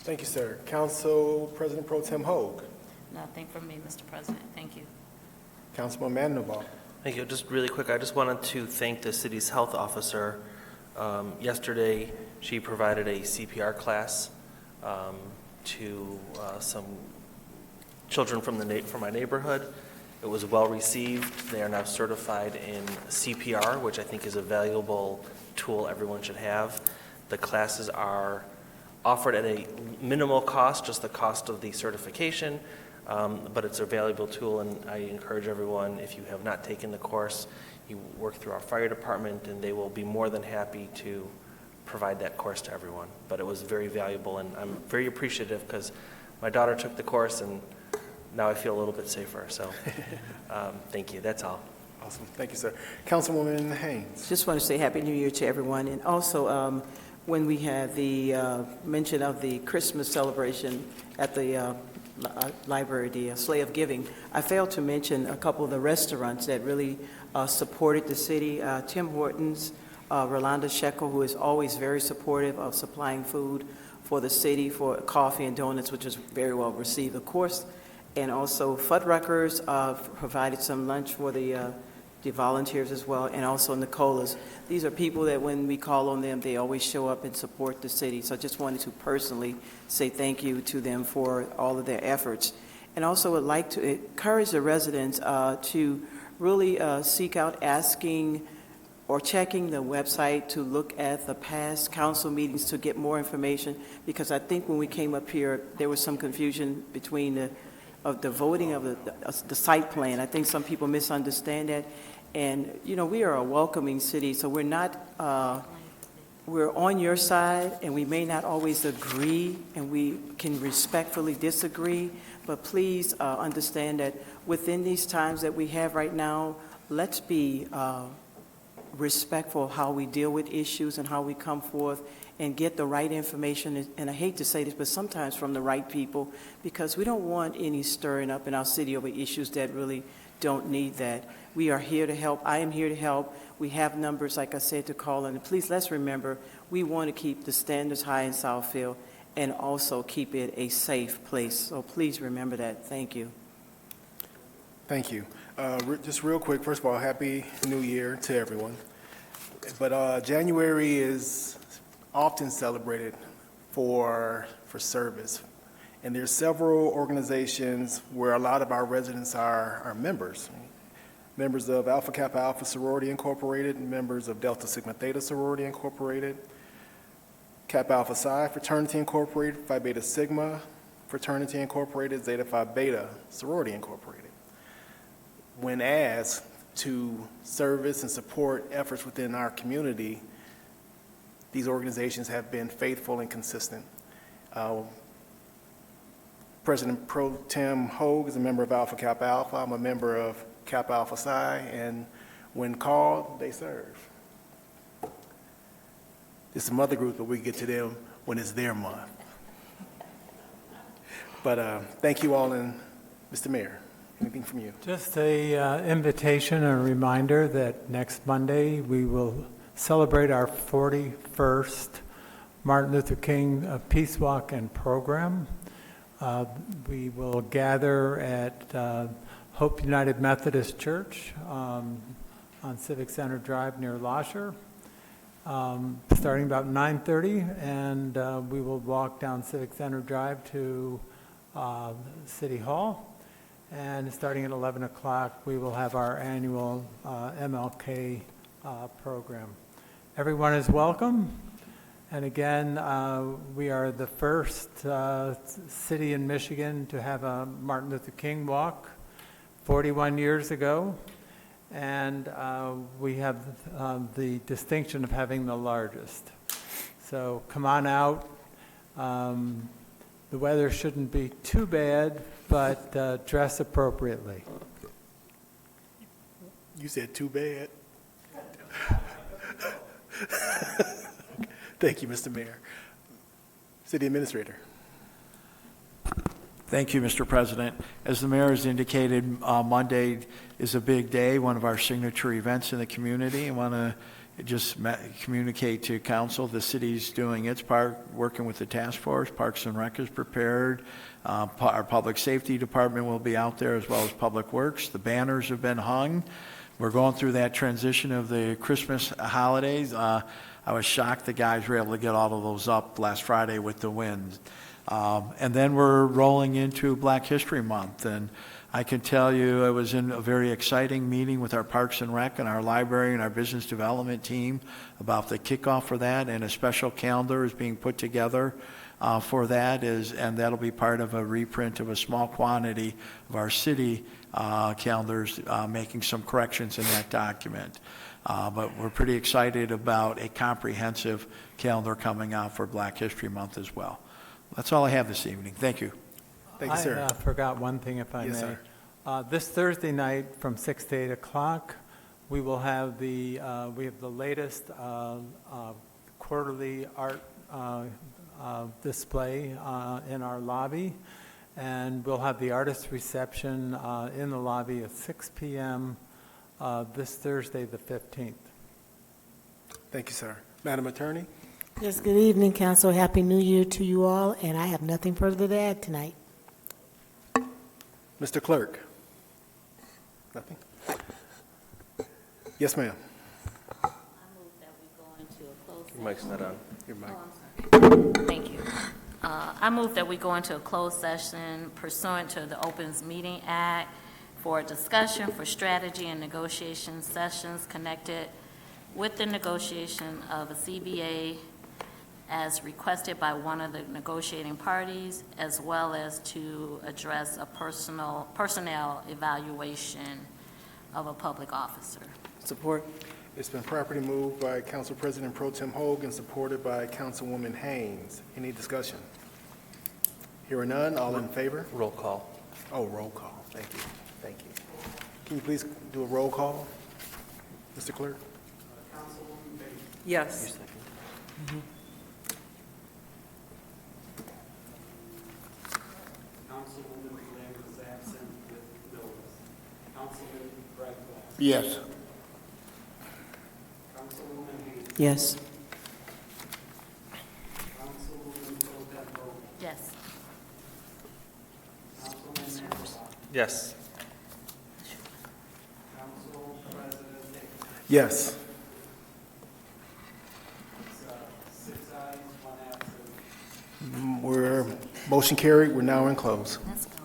Thank you, sir. Council President Pro Tem Hoag. Nothing from me, Mr. President. Thank you. Councilman Mandelbaum. Thank you. Just really quick, I just wanted to thank the city's health officer. Yesterday, she provided a CPR class to some children from my neighborhood. It was well received. They are now certified in CPR, which I think is a valuable tool everyone should have. The classes are offered at a minimal cost, just the cost of the certification, but it's a valuable tool, and I encourage everyone, if you have not taken the course, you work through our fire department, and they will be more than happy to provide that course to everyone. But it was very valuable, and I'm very appreciative because my daughter took the course, and now I feel a little bit safer. So thank you. That's all. Awesome. Thank you, sir. Councilwoman Haynes. Just want to say Happy New Year to everyone. And also, when we had the mention of the Christmas celebration at the library, the Sleigh of Giving, I failed to mention a couple of the restaurants that really supported the city. Tim Hortons, Rolanda Shekel, who is always very supportive of supplying food for the city, for coffee and donuts, which is very well received, of course. And also Fuddruckers provided some lunch for the volunteers as well, and also Nicola's. These are people that when we call on them, they always show up and support the city. So I just wanted to personally say thank you to them for all of their efforts. And also would like to encourage the residents to really seek out asking or checking the website to look at the past council meetings to get more information, because I think when we came up here, there was some confusion between the voting of the site plan. I think some people misunderstand that. And, you know, we are a welcoming city, so we're not, we're on your side, and we may not always agree, and we can respectfully disagree, but please understand that within these times that we have right now, let's be respectful of how we deal with issues and how we come forth and get the right information, and I hate to say this, but sometimes from the right people, because we don't want any stirring up in our city over issues that really don't need that. We are here to help. I am here to help. We have numbers, like I said, to call, and please, let's remember, we want to keep the standards high in Southfield and also keep it a safe place. So please remember that. Thank you. Thank you. Just real quick, first of all, Happy New Year to everyone. But January is often celebrated for service. And there's several organizations where a lot of our residents are members. Members of Alpha Kappa Alpha Sorority Incorporated, members of Delta Sigma Theta Sorority Incorporated, Kappa Alpha Psi Fraternity Incorporated, Phi Beta Sigma Fraternity Incorporated, Zeta Phi Beta Sorority Incorporated. When asked to service and support efforts within our community, these organizations have been faithful and consistent. President Pro Tem Hogue is a member of Alpha Kappa Alpha. I'm a member of Kappa Alpha Psi, and when called, they serve. There's some other groups, but we get to them when it's their month. But thank you all, and Mr. Mayor, anything from you? Just a invitation and a reminder that next Monday we will celebrate our 41st Martin Luther King Peace Walk and program. We will gather at Hope United Methodist Church on Civic Center Drive near Lasher, starting about 9:30, and we will walk down Civic Center Drive to City Hall, and starting at 11 o'clock, we will have our annual MLK program. Everyone is welcome. And again, we are the first city in Michigan to have a Martin Luther King walk 41 years ago. And we have the distinction of having the largest. So come on out. The weather shouldn't be too bad, but dress appropriately. You said too bad. Thank you, Mr. Mayor. City Administrator. Thank you, Mr. President. As the mayor has indicated, Monday is a big day, one of our signature events in the community. I want to just communicate to council the city's doing its part, working with the task force. Parks and Rec is prepared. Our public safety department will be out there, as well as Public Works. The banners have been hung. We're going through that transition of the Christmas holidays. I was shocked the guys were able to get all of those up last Friday with the wind. And then we're rolling into Black History Month. And I can tell you I was in a very exciting meeting with our Parks and Rec and our library and our business development team about the kickoff for that, and a special calendar is being put together for that, and that'll be part of a reprint of a small quantity of our city calendars, making some corrections in that document. But we're pretty excited about a comprehensive calendar coming out for Black History Month as well. That's all I have this evening. Thank you. Thank you, sir. I forgot one thing, if I Yes, may. sir. This Thursday night from 6 to 8 o'clock, we will have the latest quarterly art display in our lobby, and we'll have the artist reception in the lobby at 6 p.m. This Thursday, the 15th. Thank you, sir. Madam Attorney? Yes, good evening, Council. Happy New Year to you all, and I have nothing further to add tonight. Mr. Clerk? Nothing? Yes, ma'am. Your mic's not on. Your mic. Thank you. I move that we go into a closed session pursuant to the Opens Meeting Act for a discussion for strategy and negotiation sessions connected with the negotiation of a CBA as requested by one of the negotiating parties, as well as to address a personnel evaluation of a public officer. Support. It's been properly moved by Council President Pro Tem Hoag and supported by Councilwoman Haynes. Any discussion? Hearing none, all in favor? Roll call. Oh, roll call. Thank you. Thank you. Can you please do a roll call, Mr. Clerk? Yes. Councilwoman Lambert is absent with notice. Councilman Greg Black. Yes. Councilwoman Haynes. Yes. Councilwoman Pro Tem Hoag. Yes. Councilman Mandelbaum. Yes. Council President Hicks. Yes. It's 6 ayes, 1 absent. Motion carried. We're now in close. Let's go.